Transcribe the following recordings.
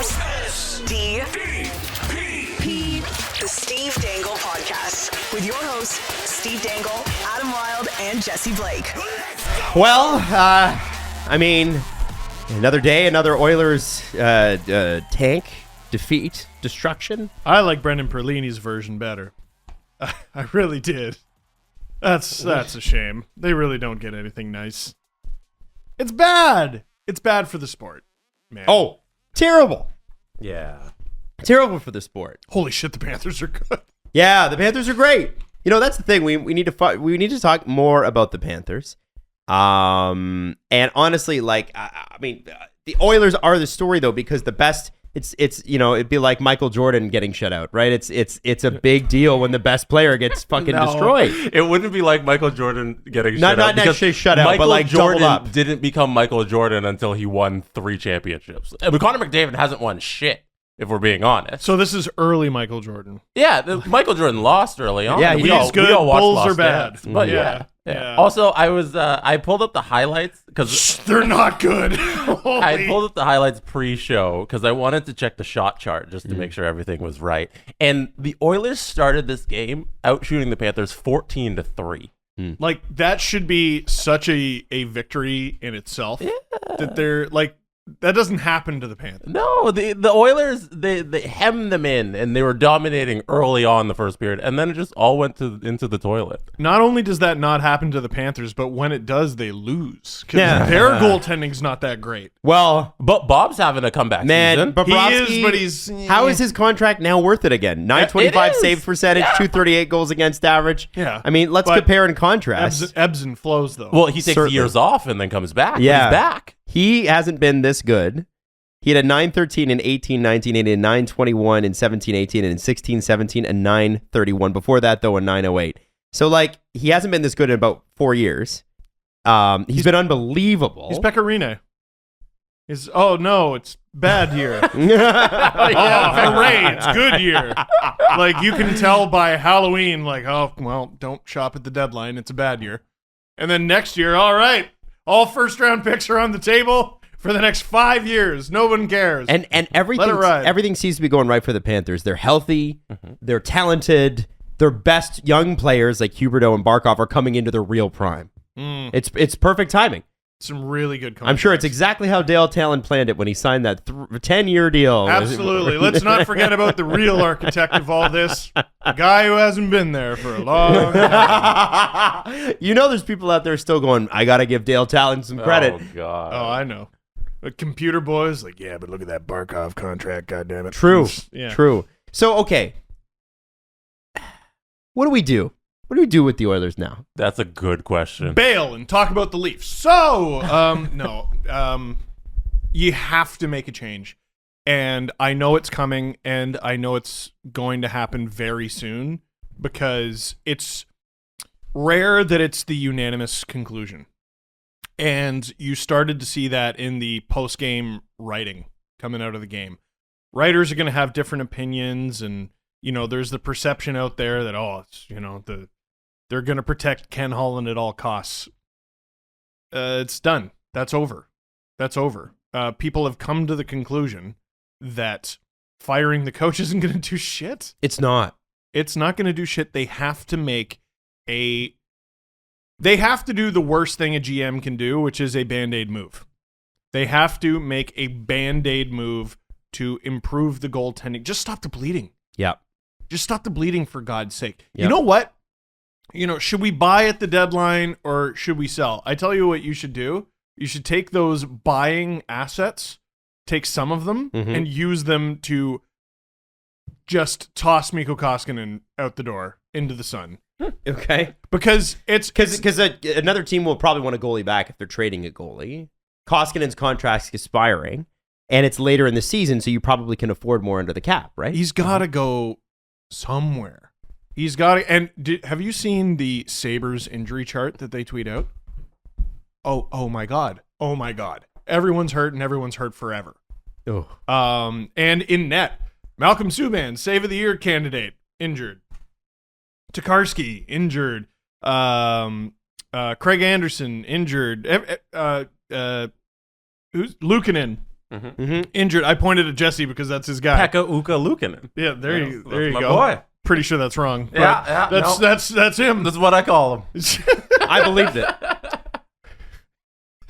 S-D-P-P. The Steve Dangle Podcast. With your hosts, Steve Dangle, Adam Wilde, and Jesse Blake. Well, I mean, another day, another Oilers tank, defeat, destruction. I like Brendan Perlini's version better. I really did. That's a shame. They really don't get anything nice. It's bad. It's bad for the sport, man. Oh, terrible. Yeah. Terrible for the sport. Holy shit, the Panthers are good. Yeah, the Panthers are great. You know, that's the thing. We need to talk more about the Panthers. And honestly, like, I mean, the Oilers are the story though, because the best. It's you know, it'd be like Michael Jordan getting shut out, right? It's a big deal when the best player gets fucking destroyed. It wouldn't be like Michael Jordan getting not actually shut out, but like Jordan up. didn't become Michael Jordan until he won 3 championships. I mean, Connor McDavid hasn't won shit, if we're being honest. So this is early Michael Jordan. Yeah, Michael Jordan lost early on. Yeah, he's good. Bulls are bad. But yeah. Also, I pulled up the highlights because they're not good. I pulled up the highlights pre-show because I wanted to check the shot chart just to make sure everything was right. And the Oilers started this game out shooting the Panthers 14-3. Like, that should be such a victory in itself. Yeah. That they're like, that doesn't happen to the Panthers. No, the Oilers, they hemmed them in, and they were dominating early on the first period, and then it just all went into the toilet. Not only does that not happen to the Panthers, but when it does, they lose. Because their goaltending's not that great. Well, but Bob's having a comeback season. How is his contract now worth it again? 925 save percentage, 238 goals against average. Yeah. I mean, let's compare and contrast. Ebbs and flows, though. Well, he takes years off and then comes back. Yeah. He's back. He hasn't been this good. He had a 913 in 18-19, and a 921 in 17-18, and in 16-17, a 931. Before that, though, a 908. So, like, he hasn't been this good in about 4 years. He's been unbelievable. He's Pecorine. Oh, no, it's bad year. Hooray, it's good year. Like, you can tell by Halloween, like, oh, well, don't shop at the deadline. It's a bad year. And then next year, all right. All first-round picks are on the table for the next 5 years. No one cares. And everything seems to be going right for the Panthers. They're healthy. They're talented. Their best young players like Huberdeau and Barkov are coming into their real prime. It's perfect timing. Some really good contracts. I'm sure it's exactly how Dale Talon planned it when he signed that 10-year deal. Absolutely. Let's not forget about the real architect of all this, the guy who hasn't been there for a long time. You know there's people out there still going, I got to give Dale Talon some credit. Oh, God. Oh, I know. The computer boys, like, yeah, but look at that Barkov contract, goddammit. True. Yeah. True. So, okay. What do we do? What do we do with the Oilers now? That's a good question. Bail and talk about the Leafs. So, you have to make a change. And I know it's coming, and I know it's going to happen very soon, because it's rare that it's the unanimous conclusion. And you started to see that in the post-game writing coming out of the game. Writers are going to have different opinions, and, you know, there's the perception out there that, they're going to protect Ken Holland at all costs. It's done. That's over. People have come to the conclusion that firing the coach isn't going to do shit. It's not. It's not going to do shit. They have to do the worst thing a GM can do, which is a Band-Aid move. They have to make a Band-Aid move to improve the goaltending. Just stop the bleeding. Yeah. Just stop the bleeding, for God's sake. Yep. You know what? Should we buy at the deadline or should we sell? I tell you what you should do. You should take those buying assets, take some of them, and use them to just toss Mikko Koskinen out the door into the sun. Okay. Because another team will probably want a goalie back if they're trading a goalie. Koskinen's contract's expiring, and it's later in the season, so you probably can afford more under the cap, right? He's got to go somewhere. He's got to. And have you seen the Sabres injury chart that they tweet out? Oh my God. Oh my God. Everyone's hurt, and everyone's hurt forever. Oh. And in net, Malcolm Subban, Save of the Year candidate, injured. Tokarski, injured. Craig Anderson, injured. Who's Luukkonen, Injured. I pointed at Jesse because that's his guy. Pekka Ukko Luukkonen. Yeah, there you my go. boy. Pretty sure that's wrong. but Yeah, that's him. That's what I call him. I believed it.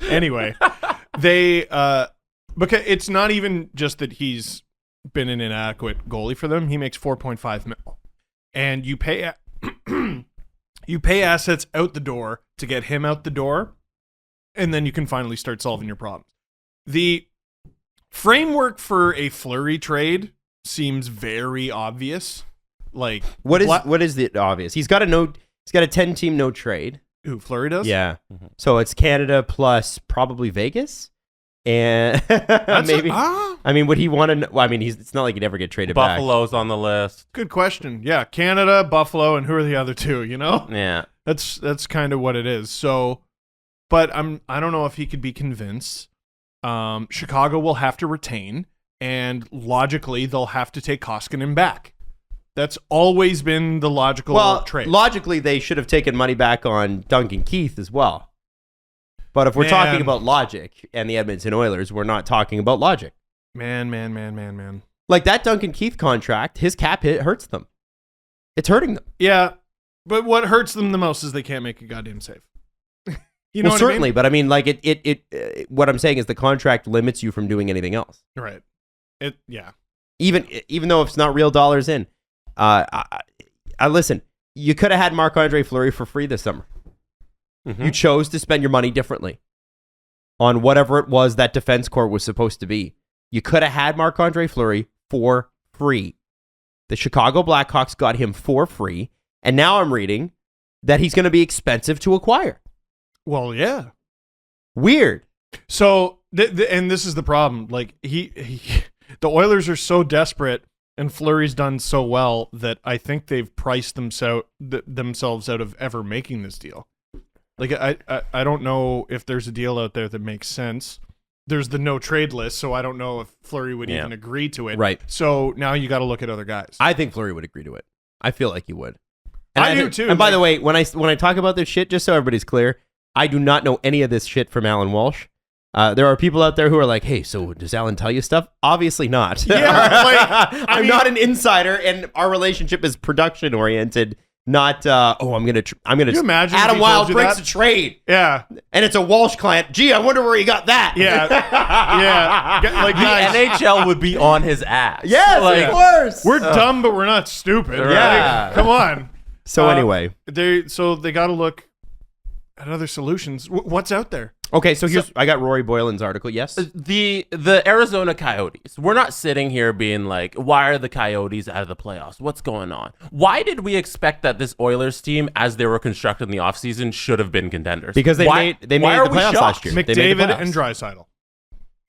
Anyway, they because it's not even just that he's been an inadequate goalie for them. He makes $4.5 million, and you pay assets out the door to get him out the door, and then you can finally start solving your problems. The framework for a Fleury trade seems very obvious. Like what is the obvious? He's got a 10-team no trade. Who, Fleury does? Yeah. So it's Canada plus probably Vegas. And maybe. I mean, would he want to? Well, I mean, it's not like he'd ever get traded back. Buffalo's on the list. Good question. Yeah, Canada, Buffalo, and who are the other two? You know? Yeah. That's kind of what it is. So, but I don't know if he could be convinced. Chicago will have to retain, and logically they'll have to take Koskinen back. That's always been the logical trade. Logically, they should have taken money back on Duncan Keith as well. But if we're talking about logic and the Edmonton Oilers, we're not talking about logic. Man. Like that Duncan Keith contract, his cap hit hurts them. It's hurting them. Yeah, but what hurts them the most is they can't make a goddamn save. You know well, what certainly, I mean? but I mean, like what I'm saying is the contract limits you from doing anything else. Right. Yeah. Even though it's not real dollars in. I listen. You could have had Marc-Andre Fleury for free this summer. Mm-hmm. You chose to spend your money differently on whatever it was that defense corps was supposed to be. You could have had Marc-Andre Fleury for free. The Chicago Blackhawks got him for free, and now I'm reading that he's going to be expensive to acquire. Well, yeah. Weird. So, and this is the problem. Like the Oilers are so desperate. And Fleury's done so well that I think they've priced themselves out of ever making this deal. Like I don't know if there's a deal out there that makes sense. There's the no trade list, so I don't know if Fleury would even agree to it. Right. So now you got to look at other guys. I think Fleury would agree to it. I feel like he would. And I do too. And by the way, when I talk about this shit, just so everybody's clear, I do not know any of this shit from Alan Walsh. There are people out there who are like, hey, so does Alan tell you stuff? Obviously not. Yeah, I'm not an insider, and our relationship is production oriented. Not I'm gonna you imagine Adam if he Wilde told you breaks that? a trade. Yeah, and it's a Walsh client. Gee, I wonder where he got that. Yeah. Like The guys, NHL would be on his ass. Yes, Like, of course. we're dumb, but we're not stupid. Yeah. Like, come on. So anyway, they got to look at other solutions. What's out there? okay. So I got Rory Boylan's article. Yes. The Arizona Coyotes. We're not sitting here being like, why are the Coyotes out of the playoffs? What's going on? Why did we expect that this Oilers team, as they were constructed in the offseason, should have been contenders? Because they made the playoffs last year. They made the McDavid playoffs. and Draisaitl.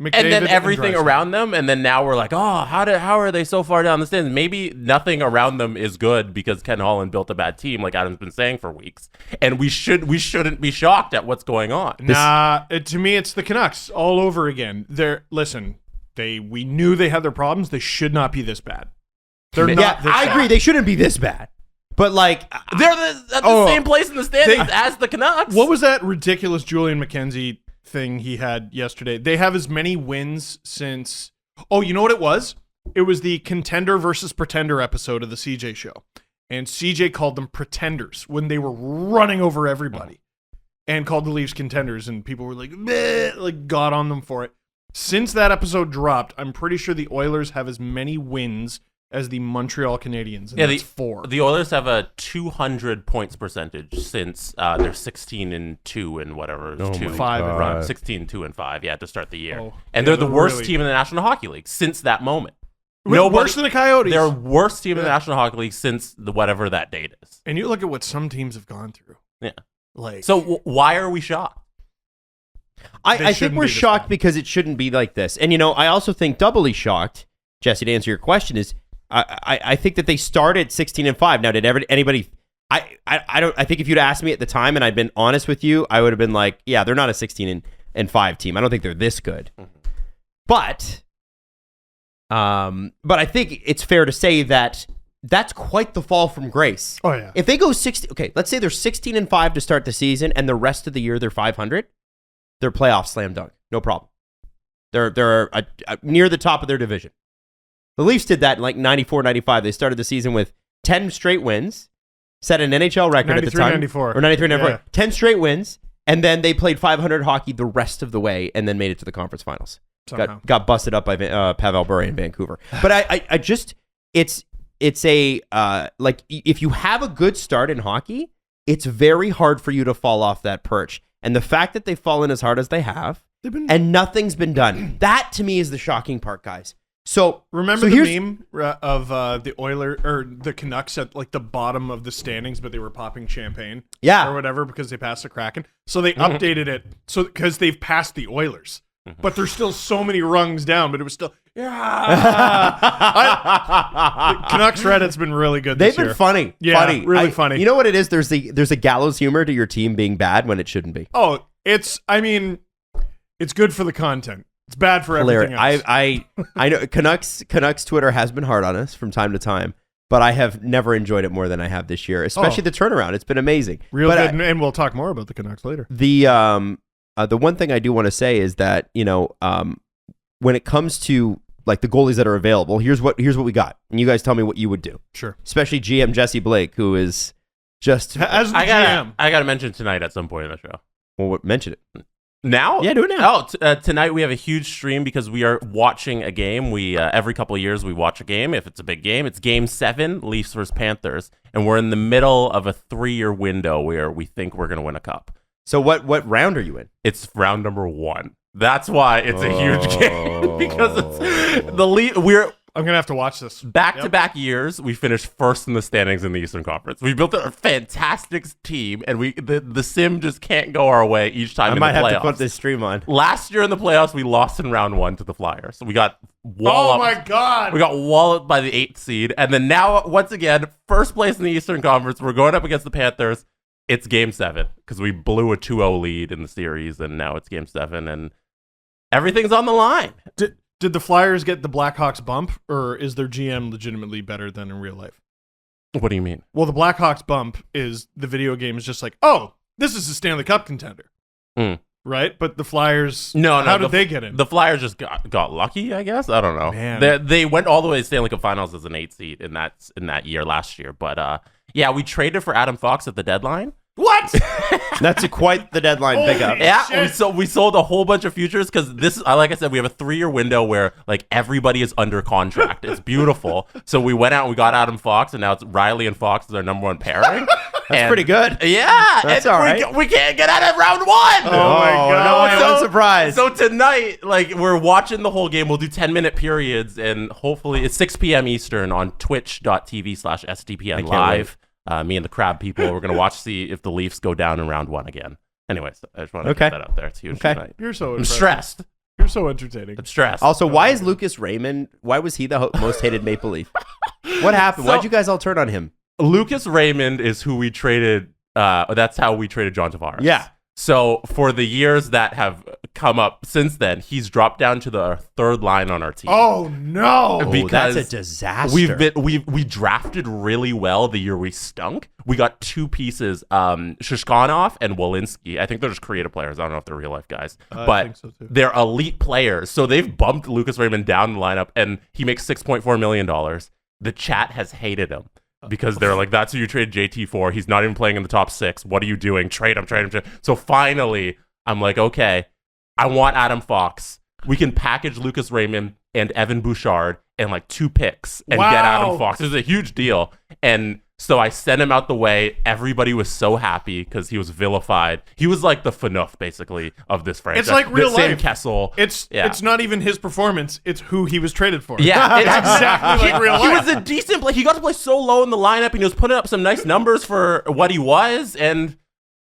And then everything around them, and then now we're like, oh, how are they so far down the stands? Maybe nothing around them is good because Ken Holland built a bad team, like Adam's been saying for weeks, and we shouldn't be shocked at what's going on. To me, it's the Canucks all over again. We knew they had their problems. They should not be this bad. They're not. I agree. They shouldn't be this bad. But like They're at the same place in the standings as the Canucks. What was that ridiculous Julian McKenzie thing he had yesterday? They have as many wins since. Oh, you know what it was? It was the Contender versus Pretender episode of the CJ show, and CJ called them pretenders when they were running over everybody, and called the Leafs contenders, and people were like, meh, like got on them for it. Since that episode dropped, I'm pretty sure the Oilers have as many wins as the Montreal Canadiens, and that's 4. The Oilers have a 200 points percentage since they're 16-2 and whatever. 16-2-5, to start the year. And they're the worst team in the National Hockey League since that moment. Worse than the Coyotes. They're worst team in the National Hockey League since whatever that date is. And you look at what some teams have gone through. Yeah. So why are we shocked? I think we're shocked because it shouldn't be like this. And I also think doubly shocked, Jesse, to answer your question, is I think that they started 16-5. Now, did anybody? I think if you'd asked me at the time and I'd been honest with you, I would have been like, yeah, they're not a 16-5 team. I don't think they're this good. Mm-hmm. But I think it's fair to say that that's quite the fall from grace. Oh yeah. If they go 60, okay, let's say they're 16-5 to start the season, and the rest of the year they're 500. They're playoff slam dunk, no problem. They're near the top of their division. The Leafs did that in like 94, 95. They started the season with 10 straight wins, set an NHL record at the time. 94. Or 93, 94. Yeah. 10 straight wins, and then they played 500 hockey the rest of the way and then made it to the conference finals. Got busted up by Pavel Bure in Vancouver. But I just, it's a, like, if you have a good start in hockey, it's very hard for you to fall off that perch. And the fact that they've fallen as hard as they have, and nothing's been done, that to me is the shocking part, guys. So remember the meme of the Oilers or the Canucks at like the bottom of the standings, but they were popping champagne, or whatever because they passed the Kraken. So they updated it because they've passed the Oilers, but there's still so many rungs down. But it was still the Canucks Reddit's been really good. They've been funny, really funny. You know what it is? There's a gallows humor to your team being bad when it shouldn't be. Oh, it's good for the content. It's bad for everything else. I know Canucks Twitter has been hard on us from time to time, but I have never enjoyed it more than I have this year, especially the turnaround. It's been amazing. Real good, and we'll talk more about the Canucks later. The one thing I do want to say is that, when it comes to like the goalies that are available, here's what we got. And you guys tell me what you would do. Sure. Especially GM Jesse Blake, who is just as the GM. I got to mention tonight at some point in the show. Well, mention it. Now? Yeah, do it now. Tonight we have a huge stream because we are watching a game. We every couple of years we watch a game. If it's a big game, it's Game 7, Leafs versus Panthers, and we're in the middle of a 3-year window where we think we're going to win a cup. So what round are you in? It's round number 1. That's why it's a huge game because it's the Leafs. I'm going to have to watch this. Back-to-back years, we finished first in the standings in the Eastern Conference. We built a fantastic team, and the sim just can't go our way each time in the playoffs. I might have to put this stream on. Last year in the playoffs, we lost in round 1 to the Flyers. So we got walloped. Oh, my God. We got walloped by the 8th seed. And then now, once again, first place in the Eastern Conference. We're going up against the Panthers. It's Game 7 because we blew a 2-0 lead in the series, and now it's Game 7, and everything's on the line. Did the Flyers get the Blackhawks bump, or is their GM legitimately better than in real life? What do you mean? Well, the Blackhawks bump is the video game is just like, oh, this is a Stanley Cup contender. Right? But the Flyers, how did they get in? The Flyers just got lucky, I guess. I don't know. Man. They went all the way to Stanley Cup Finals as an 8 seed in that year last year. But we traded for Adam Fox at the deadline. What? That's quite the deadline pickup. Yeah, we sold a whole bunch of futures because this, like I said, we have a 3-year window where like everybody is under contract. It's beautiful. So we went out and we got Adam Fox, and now it's Riley and Fox is our number 1 pairing. That's pretty good. Yeah, that's all right. We can't get out of round 1. Oh my God! No surprise. So tonight, like we're watching the whole game. We'll do 10-minute periods, and hopefully it's 6 p.m. Eastern on twitch.tv/SDPN live. Me and the crab people, we're going to see if the Leafs go down in round 1 again. Anyways, I just want to get that up there. It's huge tonight. I'm stressed. You're so entertaining. I'm stressed. Also, why is Lucas Raymond, why was he the most hated Maple Leaf? What happened? Why'd you guys all turn on him? Lucas Raymond is who we traded. That's how we traded John Tavares. Yeah. So for the years that have come up since then, he's dropped down to the 3rd line on our team. Oh no! Because that's a disaster. We drafted really well the year we stunk. We got 2 pieces, Shishkanov and Walensky. I think they're just creative players. I don't know if they're real life guys, but I think so too. They're elite players. So they've bumped Lucas Raymond down the lineup, and he makes $6.4 million. The chat has hated him. Because they're like, that's who you traded JT for. He's not even playing in the top 6. What are you doing? Trade him. So finally, I'm like, okay, I want Adam Fox. We can package Lucas Raymond and Evan Bouchard and like 2 picks and get Adam Fox. It was a huge deal. And so I sent him out the way. Everybody was so happy because he was vilified. He was like the FNUF, basically, of this franchise. It's like real life. Sam Kessel. It's not even his performance. It's who he was traded for. Yeah. It's exactly like real life. He was a decent player. He got to play so low in the lineup, and he was putting up some nice numbers for what he was, and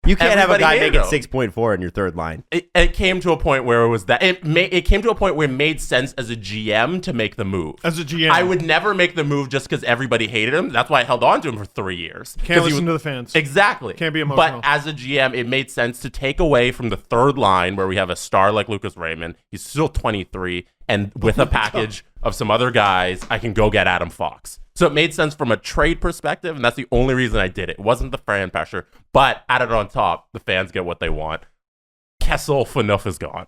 you can't have a guy making 6.4 in your 3rd line. It came to a point where it was that it came to a point where it made sense as a GM to make the move. As a GM, I would never make the move just because everybody hated him. That's why I held on to him for 3 years. Can't listen to the fans. Exactly. Can't be emotional. But as a GM, it made sense to take away from the 3rd line where we have a star like Lucas Raymond. He's still 23, and with a package of some other guys, I can go get Adam Fox. So it made sense from a trade perspective, and that's the only reason I did it. It wasn't the fan pressure, but added on top, the fans get what they want. Kessel FNUF is gone.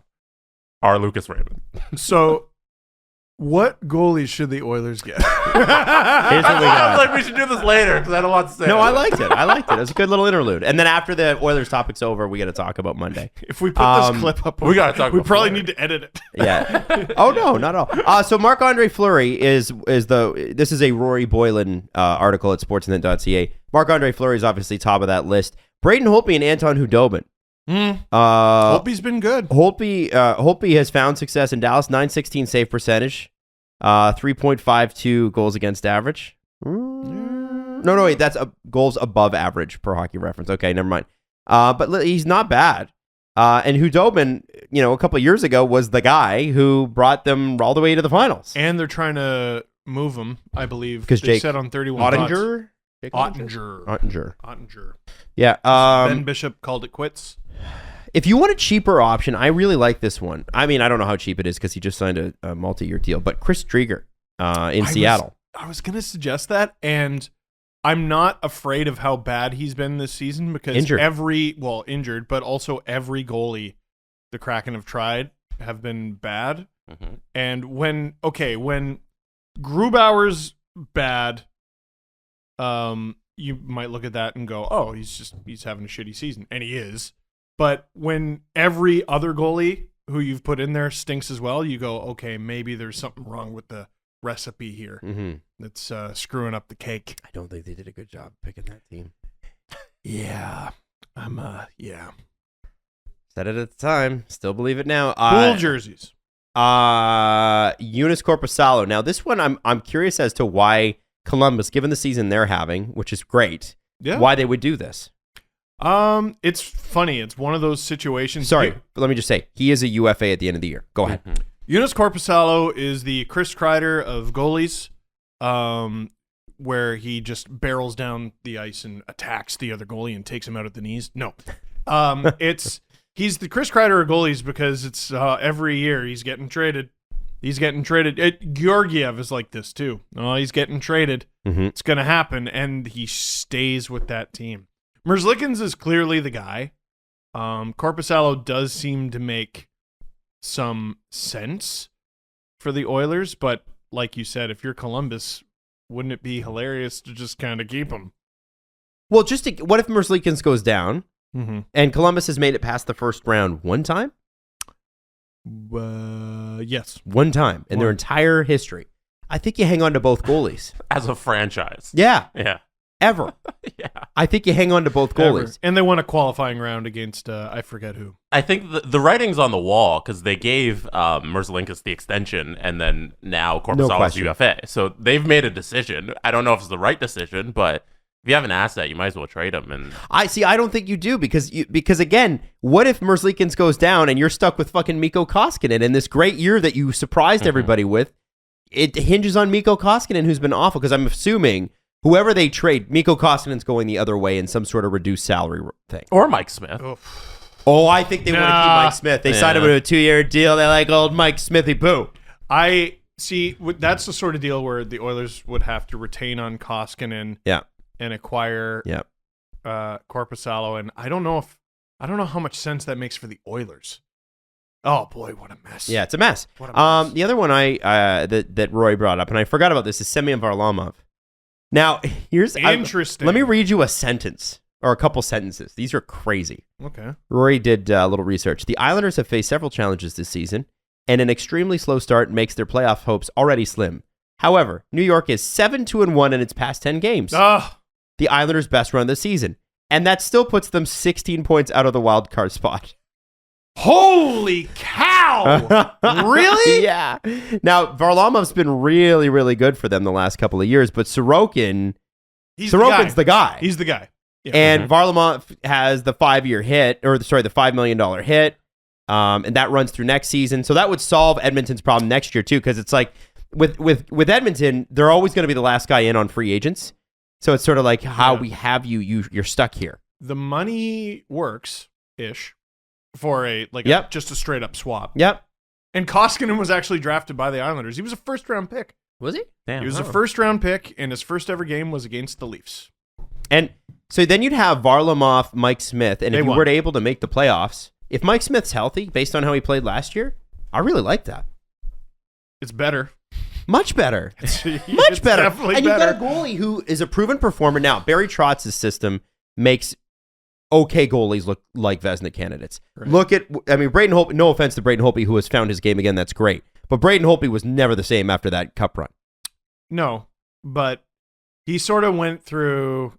are Lucas Raymond. So, what goalies should the Oilers get? Here's what we I got. was like, we should do this later because I don't want to say. No, I liked it. It was a good little interlude. And then after the Oilers topic's over, we got to talk about Monday. If we put this clip up, we gotta talk We about probably Fleury. need to edit it. Yeah. Oh no, not at all. So Marc-Andre Fleury this is a Rory Boylan article at sportsnet.ca. Marc-Andre Fleury is obviously top of that list. Braden Holtby and Anton Hudobin. Holtby's been good. Holtby has found success in Dallas. .916 save percentage. 3.52 goals against average. No, wait, that's goals above average per Hockey Reference. Okay, never mind. But he's not bad. And Hudobin, a couple of years ago was the guy who brought them all the way to the finals. And they're trying to move him, I believe, Because they Jake said on 31 Ottinger? Ottinger. Yeah. Ben Bishop called it quits. If you want a cheaper option, I really like this one. I mean, I don't know how cheap it is because he just signed a multi-year deal. But Chris Drieger in Seattle. I was going to suggest that, and I'm not afraid of how bad he's been this season because Injured, but also every goalie the Kraken have tried have been bad. Mm-hmm. And when Grubauer's bad, you might look at that and go, oh, he's having a shitty season. And he is. But when every other goalie who you've put in there stinks as well, you go, okay, maybe there's something wrong with the recipe here that's screwing up the cake. I don't think they did a good job picking that team. Yeah. Said it at the time. Still believe it now. Cool jerseys. Eunice Korpisalo. Now, this one, I'm curious as to why Columbus, given the season they're having, which is great, why they would do this. It's funny. It's one of those situations. Sorry, but let me just say, he is a UFA at the end of the year. Go ahead. Eunice Korpisalo is the Chris Kreider of goalies, where he just barrels down the ice and attacks the other goalie and takes him out at the knees. No, he's the Chris Kreider of goalies because it's every year he's getting traded. Georgiev is like this too. Oh, he's getting traded. It's going to happen, and he stays with that team. Merzlikins is clearly the guy. Korpisalo does seem to make some sense for the Oilers, but like you said, if you're Columbus, wouldn't it be hilarious to just kind of keep him? Well, what if Merzlikins goes down and Columbus has made it past the first round one time? Yes. One time in their entire history. I think you hang on to both goalies. As a franchise. Yeah. Yeah. Ever. Yeah. I think you hang on to both goalies. Ever. And they won a qualifying round against, I forget who. I think the writing's on the wall because they gave Merzlikins the extension and then now Korpisalo's UFA. So they've made a decision. I don't know if it's the right decision, but if you have an asset, you might as well trade him. And I don't think you do because again, what if Merzlikins goes down and you're stuck with fucking Mikko Koskinen in this great year that you surprised everybody with? It hinges on Mikko Koskinen, who's been awful, because I'm assuming whoever they trade, Mikko Koskinen's going the other way in some sort of reduced salary thing. Or Mike Smith. Oh, I think they want to keep Mike Smith. They signed him to a 2-year deal. They like old Mike Smithy Boo. I see. That's the sort of deal where the Oilers would have to retain on Koskinen. And acquire Korpisalo, and I don't know how much sense that makes for the Oilers. Oh boy, what a mess! Yeah, it's a mess. What a mess. The other one that Roy brought up, and I forgot about this, is Semyon Varlamov. Now, here's interesting. Let me read you a sentence or a couple sentences. These are crazy. Okay. Rory did a little research. The Islanders have faced several challenges this season, and an extremely slow start makes their playoff hopes already slim. However, New York is 7-2-1 in its past 10 games. The Islanders' best run this season. And that still puts them 16 points out of the wild card spot. Holy cow! Really? Yeah. Now, Varlamov's been really, really good for them the last couple of years, but Sorokin's the guy. He's the guy. Yeah. And Varlamov has the 5-year hit, the $5 million hit, and that runs through next season. So that would solve Edmonton's problem next year, too, because it's like with Edmonton, they're always going to be the last guy in on free agents. So it's sort of like how we have you're stuck here. The money works-ish for just a straight-up swap. Yep. And Koskinen was actually drafted by the Islanders. He was a first-round pick. Was he? Damn, he was a first-round pick, and his first ever game was against the Leafs. And so then you'd have Varlamov, Mike Smith, and if you were able to make the playoffs, if Mike Smith's healthy, based on how he played last year, I really like that. It's better. Much better. Much better. Definitely and better. you've got a goalie who is a proven performer. Now, Barry Trotz's system makes okay goalies look like Vezina candidates. Right. Look at, Braden Holtby, no offense to Braden Holtby, who has found his game again. That's great. But Braden Holtby was never the same after that cup run. No, but he sort of went through...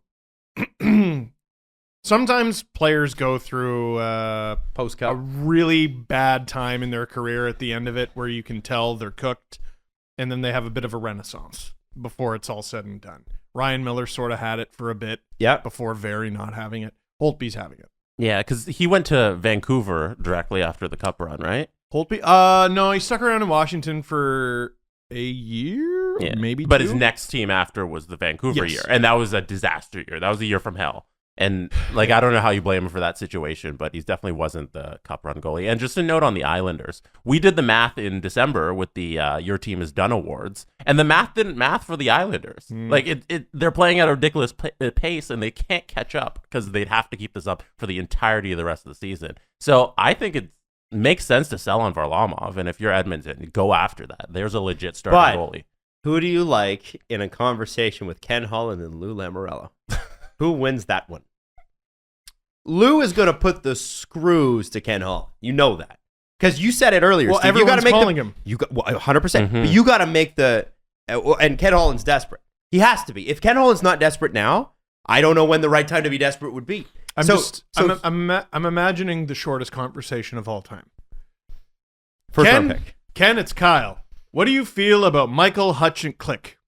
Sometimes players go through Post-cup. a really bad time in their career at the end of it where you can tell they're cooked, and then they have a bit of a renaissance before it's all said and done. Ryan Miller sort of had it for a bit before very not having it. Holtby's having it. Yeah, because he went to Vancouver directly after the cup run, right? Holtby? No, he stuck around in Washington for a year, maybe But 2. his next team after was the Vancouver Yes. year, and that was a disaster year. That was a year from hell. And I don't know how you blame him for that situation, but he definitely wasn't the cup run goalie. And just a note on the Islanders, we did the math in December with the Your Team Is Done awards, and the math didn't math for the Islanders. Like they're playing at a ridiculous pace, and they can't catch up because they'd have to keep this up for the entirety of the rest of the season. So I think it makes sense to sell on Varlamov, and if you're Edmonton, go after that. There's a legit starting goalie. Who do you like in a conversation with Ken Holland and Lou Lamoriello? Who wins that one? Lou is going to put the screws to Ken Holland. You know that. Because you said it earlier. Well, Steve. everyone's you calling him. 100%. Mm-hmm. But you got to make the... and Ken Holland's desperate. He has to be. If Ken Holland's not desperate now, I don't know when the right time to be desperate would be. I'm imagining the shortest conversation of all time. First round pick. Ken, it's Kyle. What do you feel about Michael Hutchin Click?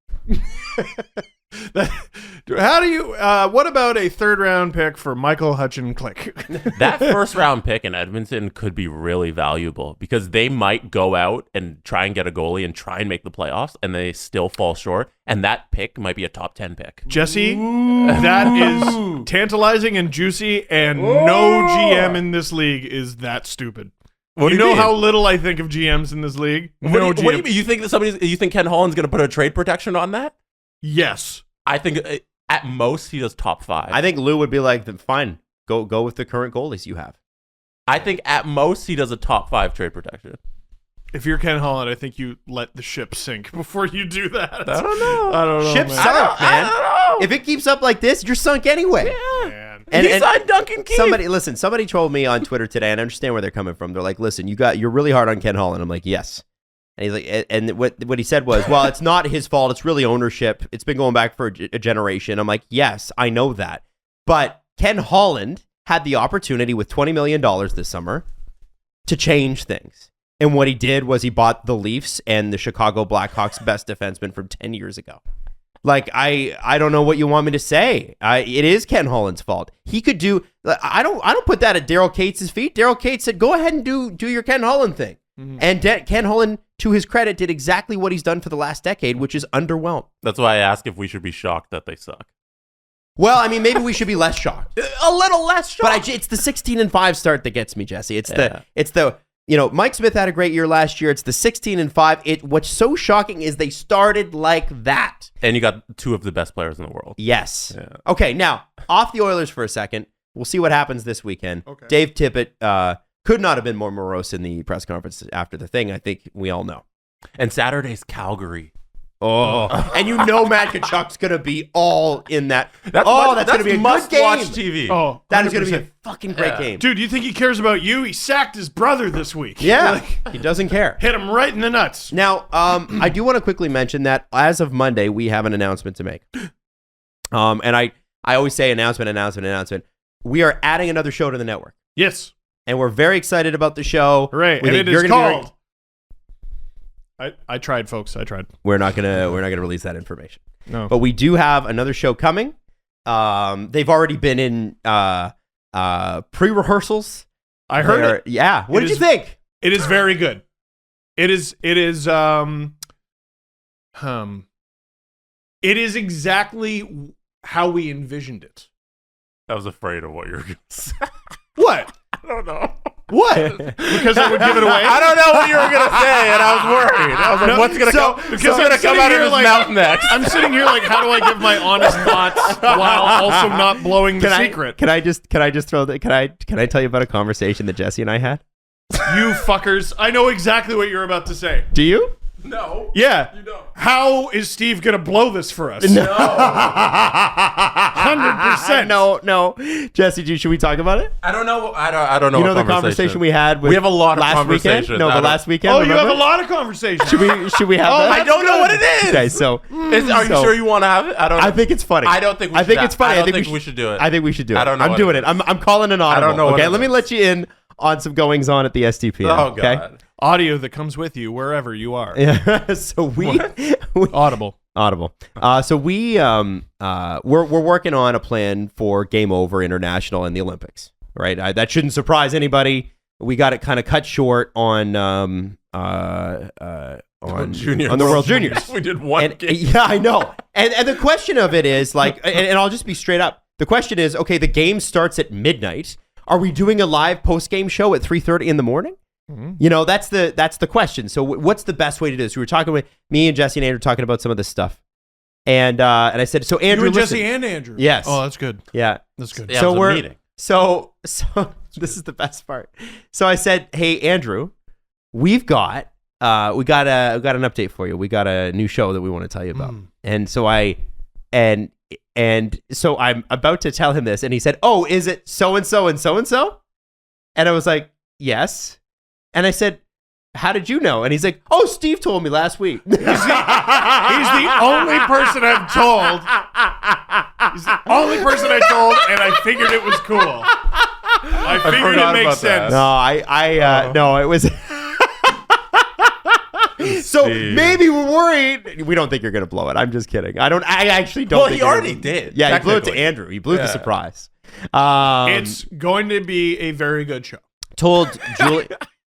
How do you? What about a 3rd round pick for Michael Hutchin Click? That 1st round pick in Edmonton could be really valuable because they might go out and try and get a goalie and try and make the playoffs, and they still fall short. And that pick might be a top 10 pick. Jesse, that is tantalizing and juicy, and no GM in this league is that stupid. What do you know mean? how little I think of GMs in this league? What do you mean? You think that you think Ken Holland's going to put a trade protection on that? Yes. I think at most he does top 5. I think Lou would be like, fine, go with the current goalies you have. I think at most he does a top 5 trade protection. If you're Ken Holland, I think you let the ship sink before you do that. I don't know. Ship man. sunk, man. I don't know. If it keeps up like this, you're sunk anyway. Yeah. Man. And he signed Duncan Keith. Somebody told me on Twitter today, and I understand where they're coming from. They're like, listen, you're really hard on Ken Holland. I'm like, yes. And he's like, and what he said was, well, it's not his fault. It's really ownership. It's been going back for a generation. I'm like, yes, I know that. But Ken Holland had the opportunity with $20 million this summer to change things. And what he did was he bought the Leafs and the Chicago Blackhawks best defenseman from 10 years ago. Like, I don't know what you want me to say. It is Ken Holland's fault. He could do... I don't put that at Daryl Cates' feet. Daryl Cates said, go ahead and do your Ken Holland thing. Mm-hmm. And Ken Holland, to his credit, did exactly what he's done for the last decade, which is underwhelm. That's why I ask if we should be shocked that they suck. Well, I mean, maybe we should be less shocked. A little less shocked. But it's the 16-5 start that gets me, Jesse. It's the Mike Smith had a great year last year. It's the 16-5. What's so shocking is they started like that. And you got 2 of the best players in the world. Yes. Yeah. Okay, now, off the Oilers for a second. We'll see what happens this weekend. Okay. Dave Tippett could not have been more morose in the press conference after the thing. I think we all know. And Saturday's Calgary. Oh, and Matt Tkachuk's going to be all in that. That's going to be a must good game. watch TV. Oh, that is going to be 100%. a fucking great game. Dude, you think he cares about you? He sacked his brother this week. Yeah, he doesn't care. Hit him right in the nuts. Now, I do want to quickly mention that as of Monday, we have an announcement to make. And I always say announcement. We are adding another show to the network. Yes. And we're very excited about the show. Hooray. And it is called... I tried, folks. I tried. We're not gonna release that information. No. But we do have another show coming. They've already been in pre-rehearsals. I heard it. Yeah. What did you think? It is very good. It is exactly how we envisioned it. I was afraid of what you were going to say. What? I don't know. What? Because I would give it away? I don't know what you were going to say, and I was worried. I was like, what's going to come out of his mouth next? I'm sitting here like, how do I give my honest thoughts while also not blowing the secret? Can I just throw that? Can I tell you about a conversation that Jesse and I had? You fuckers. I know exactly what you're about to say. Do you? No. Yeah. You don't. How is Steve going to blow this for us? No. 100%. No. Jesse, should we talk about it? I don't know. I don't know. You know what the conversation we had with We have a lot of last conversations. weekend? No, the last weekend. Oh, you have remember? a lot of conversations. Should we have that? I don't know what it is. Okay, so Are you sure you want to have it? I don't know. I think it's funny. I don't think we I should think have- it's funny. I don't think we should do it. I think we should do it. I don't know I'm what doing it it. I'm calling an audible. don't know what Okay, it let me is. let you in on some goings on at the STP. Oh, okay? God. Audio that comes with you wherever you are. Yeah. So we Audible. So we're working on a plan for Game Over International and the Olympics, right? That shouldn't surprise anybody. We got it kind of cut short on the World Juniors. We did one game. Yeah, I know. And the question of it is like, and I'll just be straight up. The question is, okay, the game starts at midnight. Are we doing a live post-game show at 3:30 in the morning? Mm-hmm. You know, that's the question. So what's the best way to do this? We were talking with me and Jesse and Andrew talking about some of this stuff. And I said, so Andrew, You and listen. Jesse and Andrew. Yes. Oh, that's good. Yeah. That's good. Yeah, So it was a we're meeting. so this is the best part. So I said, hey Andrew, we got an update for you. We got a new show that we want to tell you about. And so so I'm about to tell him this, and he said, oh, is it so and so and so and so? And I was like, yes. And I said, how did you know? And he's like, oh, Steve told me last week. He's the only person I've told. He's the only person I told, and I figured it was cool. I figured it forgot makes about sense. No, no, it was. So Steve. maybe we're worried. We don't think you're gonna blow it. I'm just kidding. I actually don't. Well, think he you're already gonna- did, Yeah, he blew it to technically. Andrew. He blew the Yeah. surprise. It's going to be a very good show. Told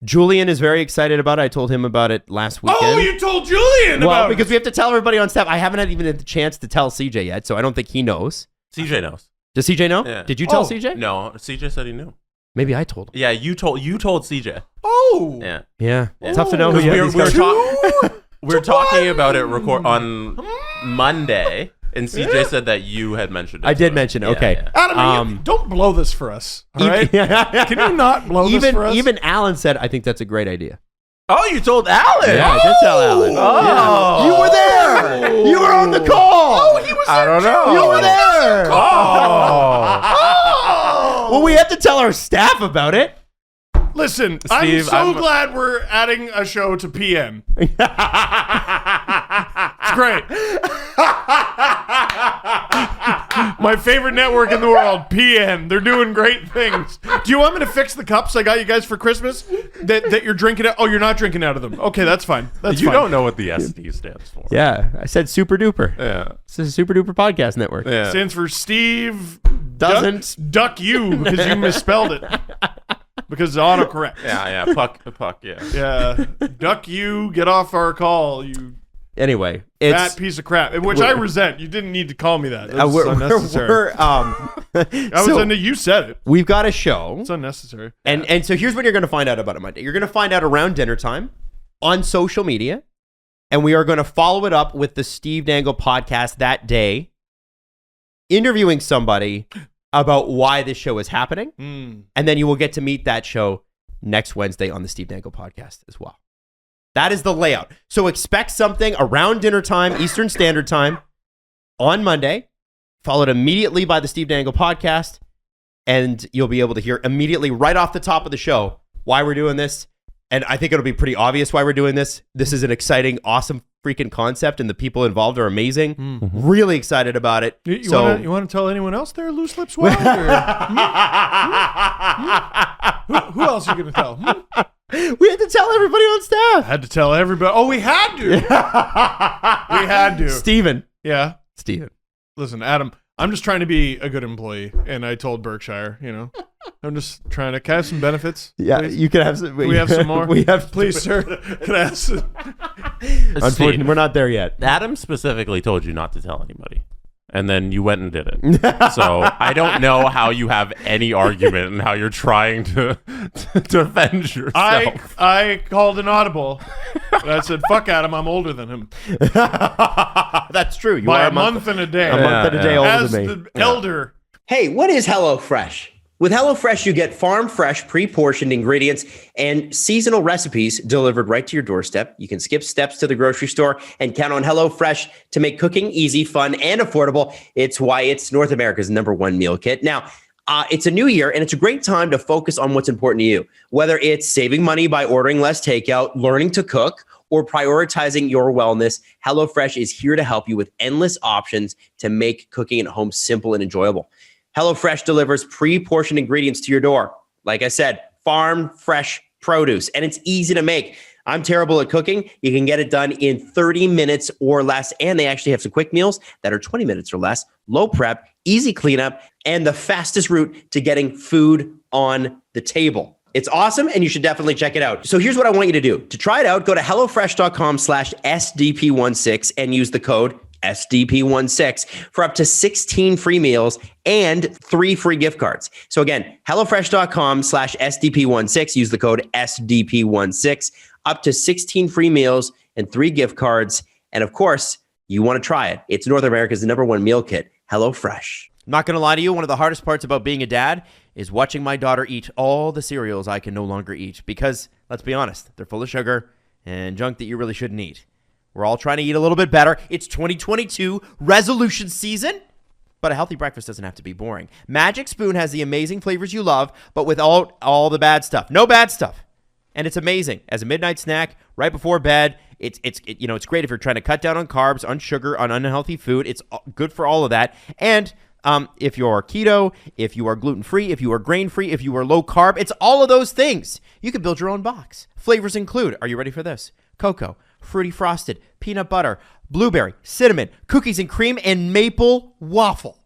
Julian is very excited about it. I told him about it last weekend. Oh, you told Julian well, about because it. we have to tell everybody on staff. I haven't had even had the chance to tell CJ yet, so I don't think he knows. CJ knows. Does CJ know? Yeah. Did you tell Oh, CJ? No, CJ said he knew. Maybe I told him. Yeah, you told CJ. Oh. Yeah. Yeah. Yeah. Tough to know who Because these guys- we're talking about it on Monday, and CJ said that you had mentioned it. I did to mention it. him. Okay. Yeah. Adam, don't blow this for us. All right? Can you not blow this for us? Even Alan said, I think that's a great idea. Oh, you told Alan. Yeah, I did tell Alan. Oh. Yeah. You were there. You were on the call. Oh, he was I don't know. You were there. Oh. Well, we have to tell our staff about it. Listen, Steve, I'm I'm- glad we're adding a show to PM. It's great. My favorite network in the world, PM. They're doing great things. Do you want me to fix the cups I got you guys for Christmas that you're drinking out? Oh, you're not drinking out of them. Okay, that's fine. That's You fine. don't know what the SD stands for. Yeah, I said super duper. Yeah. This is a super duper podcast network. Yeah. Stands for Steve Doesn't. Duck you because you misspelled it. Because it's autocorrect. Yeah. Puck. Yeah. Yeah. Duck you, get off our call, you Anyway, fat it's piece of crap. Which I resent. You didn't need to call me that. That's unnecessary. You said it. we've got a show. It's unnecessary. And so here's what you're going to find out about it Monday. You're going to find out around dinner time on social media, and we are going to follow it up with the Steve Dangle podcast that day, interviewing somebody about why this show is happening, and then you will get to meet that show next Wednesday on the Steve Dangle podcast as well. That is the layout. So expect something around dinner time, Eastern Standard Time, on Monday, followed immediately by the Steve Dangle podcast, and you'll be able to hear immediately right off the top of the show why we're doing this. And I think it'll be pretty obvious why we're doing this. This is an exciting, awesome freaking concept, and the people involved are amazing. Really excited about it. You So want to tell anyone else there, Loose Lips Wild? Who else are you going to tell? we had to tell everybody on staff. Had to tell everybody. Oh, we had to. We had to. Steven. Yeah. Steven. Listen, Adam, I'm just trying to be a good employee, and I told Berkshire, I'm just trying to have some benefits. Yeah, please. you can have some. Can we have some more? We have, Please, sir. Can I have some? Unfortunately, we're not there yet. Adam specifically told you not to tell anybody, and then you went and did it. So I don't know how you have any argument and how you're trying to defend yourself. I called an audible. And I said, "Fuck Adam, I'm older than him That's true. You by are a month and a day." a month and a day older As than me. the elder. Hey, what is HelloFresh? With HelloFresh, you get farm-fresh, pre-portioned ingredients and seasonal recipes delivered right to your doorstep. You can skip steps to the grocery store and count on HelloFresh to make cooking easy, fun, and affordable. It's why it's North America's #1 meal kit. Now, it's a new year, and it's a great time to focus on what's important to you, whether it's saving money by ordering less takeout, learning to cook, or prioritizing your wellness. HelloFresh is here to help you with endless options to make cooking at home simple and enjoyable. HelloFresh delivers pre-portioned ingredients to your door. Like I said, farm fresh produce, and it's easy to make. I'm terrible at cooking. You can get it done in 30 minutes or less, and they actually have some quick meals that are 20 minutes or less, low prep, easy cleanup, and the fastest route to getting food on the table. It's awesome, and you should definitely check it out. So here's what I want you to do. To try it out, go to HelloFresh.com/SDP16 and use the code SDP16 for up to 16 free meals and 3 free gift cards. So again, HelloFresh.com/SDP16, use the code SDP16, up to 16 free meals and 3 gift cards. And of course, you want to try it. It's North America's #1 meal kit, HelloFresh. I'm not going to lie to you, one of the hardest parts about being a dad is watching my daughter eat all the cereals I can no longer eat because, let's be honest, they're full of sugar and junk that you really shouldn't eat. We're all trying to eat a little bit better. It's 2022 resolution season, but a healthy breakfast doesn't have to be boring. Magic Spoon has the amazing flavors you love, but without all the bad stuff. No bad stuff. And it's amazing. As a midnight snack, right before bed, it's great if you're trying to cut down on carbs, on sugar, on unhealthy food. It's good for all of that. And if you're keto, if you are gluten-free, if you are grain-free, if you are low carb, it's all of those things. You can build your own box. Flavors include, are you ready for this? Cocoa, fruity frosted, peanut butter, blueberry, cinnamon, cookies and cream, and maple waffle.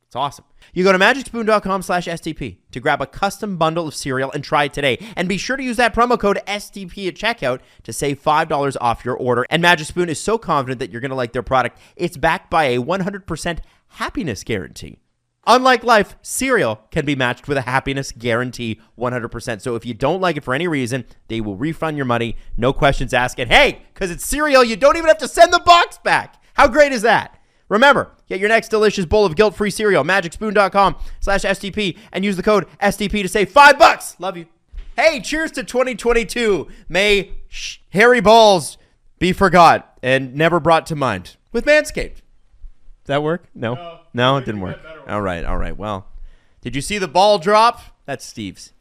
It's awesome. You go to magicspoon.com/STP to grab a custom bundle of cereal and try it today. And be sure to use that promo code STP at checkout to save $5 off your order. And Magic Spoon is so confident that you're going to like their product, it's backed by a 100% happiness guarantee. Unlike life, cereal can be matched with a happiness guarantee 100%. So if you don't like it for any reason, they will refund your money, no questions asked. And hey, because it's cereal, you don't even have to send the box back. How great is that? Remember, get your next delicious bowl of guilt-free cereal, magicspoon.com/STP, and use the code STP to save $5. Love you. Hey, cheers to 2022. May hairy balls be forgot and never brought to mind with Manscaped. Does that work? No, it didn't work. All right. Well, did you see the ball drop? That's Steve's.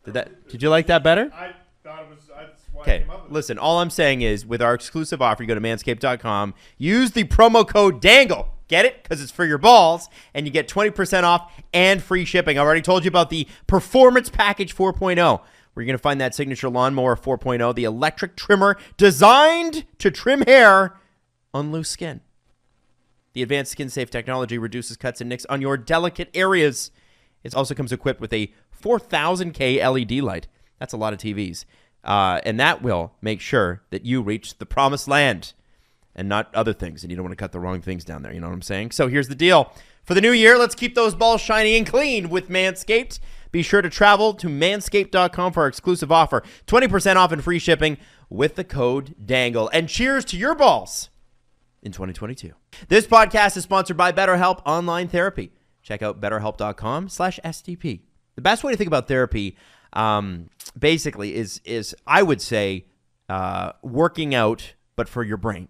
Did you like that better? I thought it was. That's why I Okay, came up with listen, all I'm saying is with our exclusive offer, you go to manscaped.com, use the promo code DANGLE. Get it? Because it's for your balls, and you get 20% off and free shipping. I already told you about the Performance Package 4.0, where you're going to find that signature lawnmower 4.0, the electric trimmer designed to trim hair on loose skin. The advanced skin-safe technology reduces cuts and nicks on your delicate areas. It also comes equipped with a 4000K LED light. That's a lot of TVs. And that will make sure that you reach the promised land and not other things. And you don't want to cut the wrong things down there. You know what I'm saying? So here's the deal. For the new year, let's keep those balls shiny and clean with Manscaped. Be sure to travel to manscaped.com for our exclusive offer. 20% off and free shipping with the code DANGLE. And cheers to your balls in 2022. This podcast is sponsored by BetterHelp Online Therapy. Check out betterhelp.com/STP. The best way to think about therapy basically is I would say working out, but for your brain.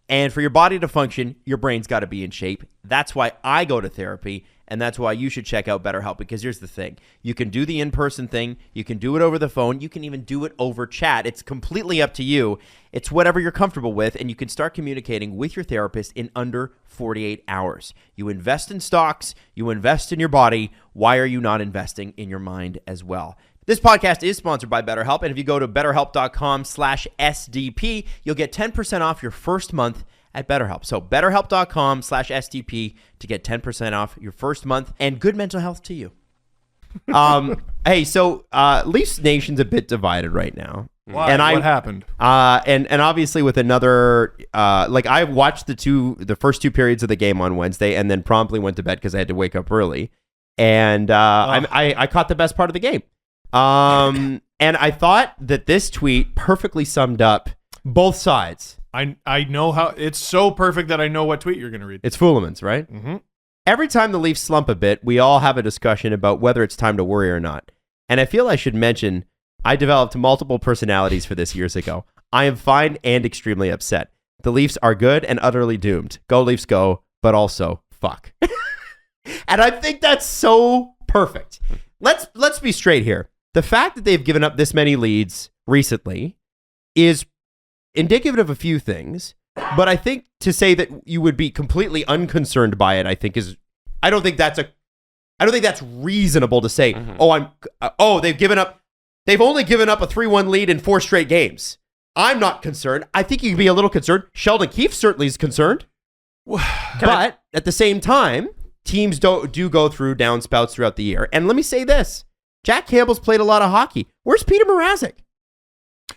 And for your body to function, your brain's got to be in shape. That's why I go to therapy, and that's why you should check out BetterHelp, because here's the thing. You can do the in-person thing. You can do it over the phone. You can even do it over chat. It's completely up to you. It's whatever you're comfortable with, and you can start communicating with your therapist in under 48 hours. You invest in stocks. You invest in your body. Why are you not investing in your mind as well? This podcast is sponsored by BetterHelp, and if you go to betterhelp.com/SDP, you'll get 10% off your first month at BetterHelp. So betterhelp.com/SDP to get 10% off your first month, and good mental health to you. Hey, so Leafs Nation's a bit divided right now. Why? And what happened? And obviously with another I watched the first two periods of the game on Wednesday, and then promptly went to bed because I had to wake up early, and I caught the best part of the game. And I thought that this tweet perfectly summed up both sides. I know how it's so perfect that I know what tweet you're going to read. It's Foolemans, right? Mm-hmm. Every time the Leafs slump a bit, we all have a discussion about whether it's time to worry or not. And I feel I should mention, I developed multiple personalities for this years ago. I am fine and extremely upset. The Leafs are good and utterly doomed. Go Leafs go, but also fuck. And I think that's so perfect. Let's be straight here. The fact that they've given up this many leads recently is indicative of a few things, but I think to say that you would be completely unconcerned by it, I don't think that's reasonable to say. They've only given up a 3-1 lead in 4 straight games. I'm not concerned. I think you can be a little concerned. Sheldon Keefe certainly is concerned. But at the same time, teams do go through down spouts throughout the year. And let me say this. Jack Campbell's played a lot of hockey. Where's Peter Mrazek?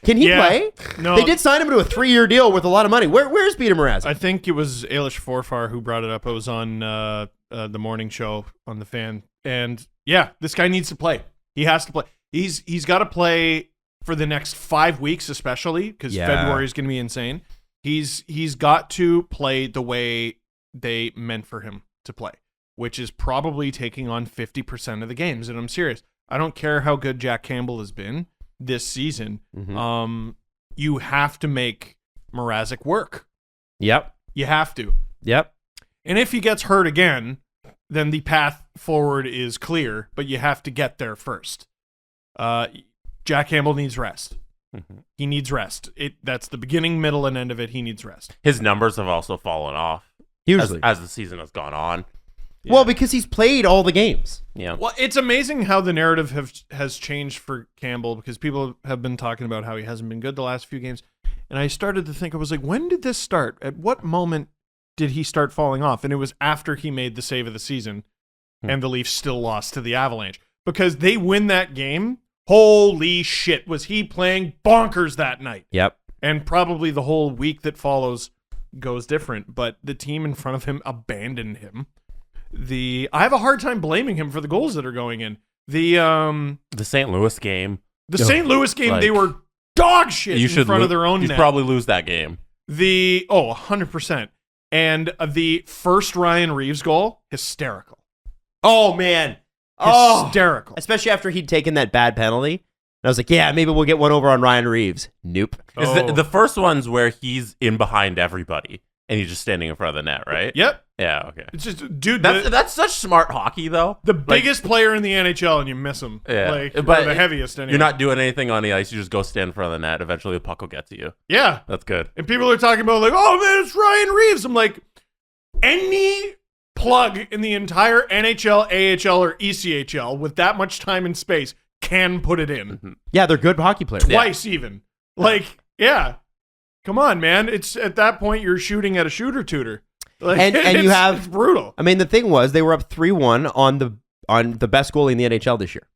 Can he play? No. They did sign him to a 3-year deal with a lot of money. Where's Peter Mrazek? I think it was Ailish Forfar who brought it up. It was on the morning show on The Fan. And yeah, this guy needs to play. He has to play. He's got to play for the next 5 weeks, especially because February is going to be insane. He's got to play the way they meant for him to play, which is probably taking on 50% of the games. And I'm serious. I don't care how good Jack Campbell has been this season. Mm-hmm. You have to make Mrazek work. Yep. You have to. Yep. And if he gets hurt again, then the path forward is clear, but you have to get there first. Jack Campbell needs rest. Mm-hmm. He needs rest. That's the beginning, middle, and end of it. He needs rest. His numbers have also fallen off Hugely as the season has gone on. Yeah. Well, because he's played all the games. Yeah. Well, it's amazing how the narrative has changed for Campbell, because people have been talking about how he hasn't been good the last few games. And I started to think, I was like, when did this start? At what moment did he start falling off? And it was after he made the save of the season and the Leafs still lost to the Avalanche. Because they win that game. Holy shit, was he playing bonkers that night? Yep. And probably the whole week that follows goes different. But the team in front of him abandoned him. I have a hard time blaming him for the goals that are going in. The St. Louis game. The St. Louis game, they were dog shit in front of their own net. You'd probably lose that game. 100%. And the first Ryan Reeves goal, hysterical. Oh, man. Hysterical. Especially after he'd taken that bad penalty. And I was like, yeah, maybe we'll get one over on Ryan Reeves. Nope. The first one's where he's in behind everybody and he's just standing in front of the net, right? Yep. Yeah, okay. It's just, dude, that's such smart hockey, though. The biggest player in the NHL, and you miss him. Yeah. But the heaviest, anyway. You're not doing anything on the ice. You just go stand in front of the net. Eventually, the puck will get to you. Yeah. That's good. And people are talking about, like, oh, man, it's Ryan Reeves. I'm like, any plug in the entire NHL, AHL, or ECHL with that much time and space can put it in. Mm-hmm. Yeah, they're good hockey players. Twice, even. Like, yeah. Come on, man. It's at that point, you're shooting at a shooter-tutor. Like, and you have, it's brutal. I mean, the thing was, they were up 3-1 on the best goalie in the NHL this year.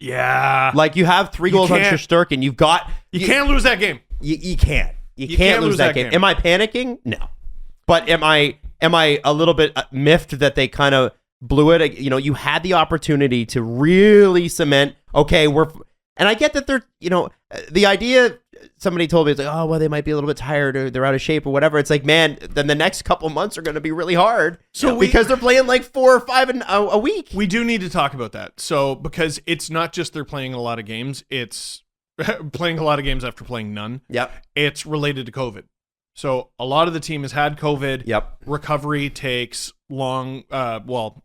Yeah. Like, you have 3 goals on Shesterkin. You've got... You can't lose that game. You can't. You can't lose that game. Am I panicking? No. But am I a little bit miffed that they kind of blew it? You know, you had the opportunity to really cement, okay, and I get that they're, you know, the idea, somebody told me, it's like, oh, well, they might be a little bit tired or they're out of shape or whatever. It's like, man, then the next couple months are going to be really hard because they're playing like 4 or 5 a week. We do need to talk about that. So, because it's not just they're playing a lot of games, it's playing a lot of games after playing none. Yep. It's related to COVID. So a lot of the team has had COVID. Yep. Recovery takes long.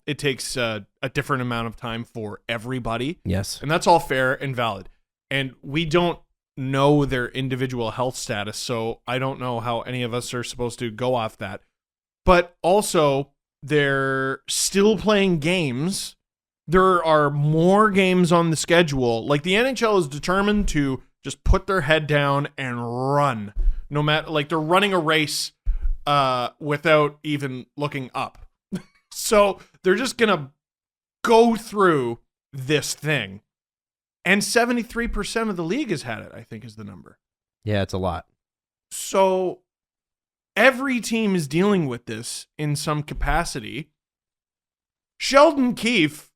It takes a different amount of time for everybody. Yes. And that's all fair and valid. And we don't know their individual health status, so I don't know how any of us are supposed to go off that. But also, they're still playing games. There are more games on the schedule. Like, the NHL is determined to just put their head down and run. No matter, like, they're running a race without even looking up. So they're just going to go through this thing. And 73% of the league has had it, I think, is the number. Yeah, it's a lot. So every team is dealing with this in some capacity. Sheldon Keefe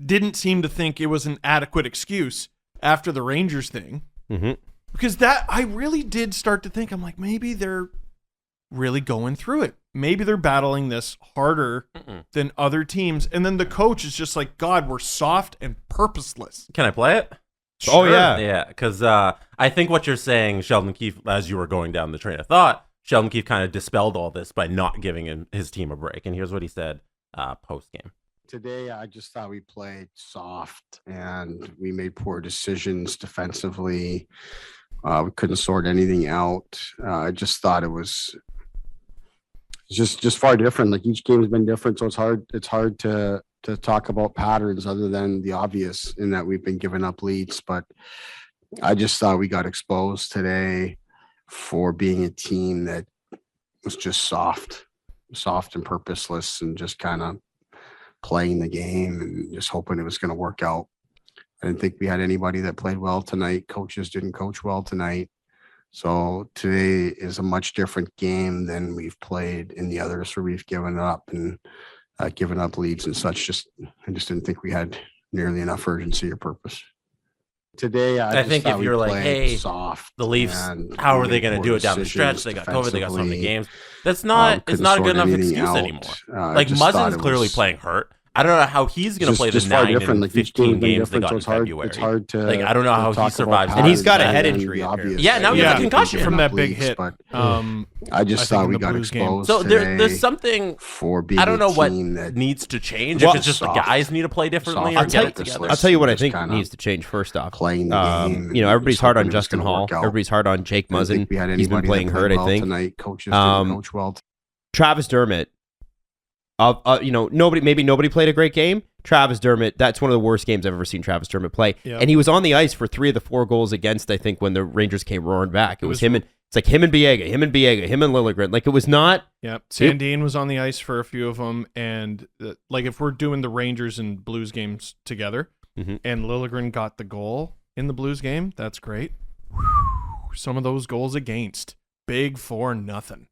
didn't seem to think it was an adequate excuse after the Rangers thing. Mm-hmm. Because that, I really did start to think, I'm like, maybe they're really going through it. maybe they're battling this harder than other teams. And then the coach is just like, God, we're soft and purposeless. Can I play it? Oh, yeah. Yeah, because I think what you're saying, Sheldon Keefe, as you were going down the train of thought, Sheldon Keefe kind of dispelled all this by not giving his team a break. And here's what he said post-game. Today, I just thought we played soft and we made poor decisions defensively. We couldn't sort anything out. I just thought it was just far different. Like each game's been different, so it's hard to talk about patterns other than the obvious in that we've been giving up leads. But I just thought we got exposed today for being a team that was just soft and purposeless and just kind of playing the game and just hoping it was going to work out. I didn't think we had anybody that played well tonight. Coaches didn't coach well tonight. So today is a much different game than we've played in the others where we've given up leads and such. I just didn't think we had nearly enough urgency or purpose. Today, I think if you're like, hey, soft the Leafs, how are they going to do it down the stretch? They got COVID, they got so many games. That's not, it's not a good enough excuse anymore. Like Muzzin's clearly playing hurt. I don't know how he's going to play the 9 and 15 games they got in February. It's hard to I don't know how he survives. And he's got a head injury. Yeah, now he has a concussion from that big hit. But I just thought we got exposed. So there's something for being I don't know what that needs to change. If it's just the guys need to play differently or get it together. I'll tell you what I think needs to change first off. Playing the game. Everybody's hard on Justin Hall. Everybody's hard on Jake Muzzin. He's been playing hurt, I think. Tonight, coaches didn't coach well. Travis Dermott. Nobody played a great game. Travis Dermott, that's one of the worst games I've ever seen Travis Dermott play. Yep. And he was on the ice for 3 of the 4 goals against, I think, when the Rangers came roaring back. It was him and Biega, him and Liljegren. Like, it was not... Yep. Sandin was on the ice for a few of them. And, if we're doing the Rangers and Blues games together, and Liljegren got the goal in the Blues game, that's great. Some of those goals against. Big for nothing.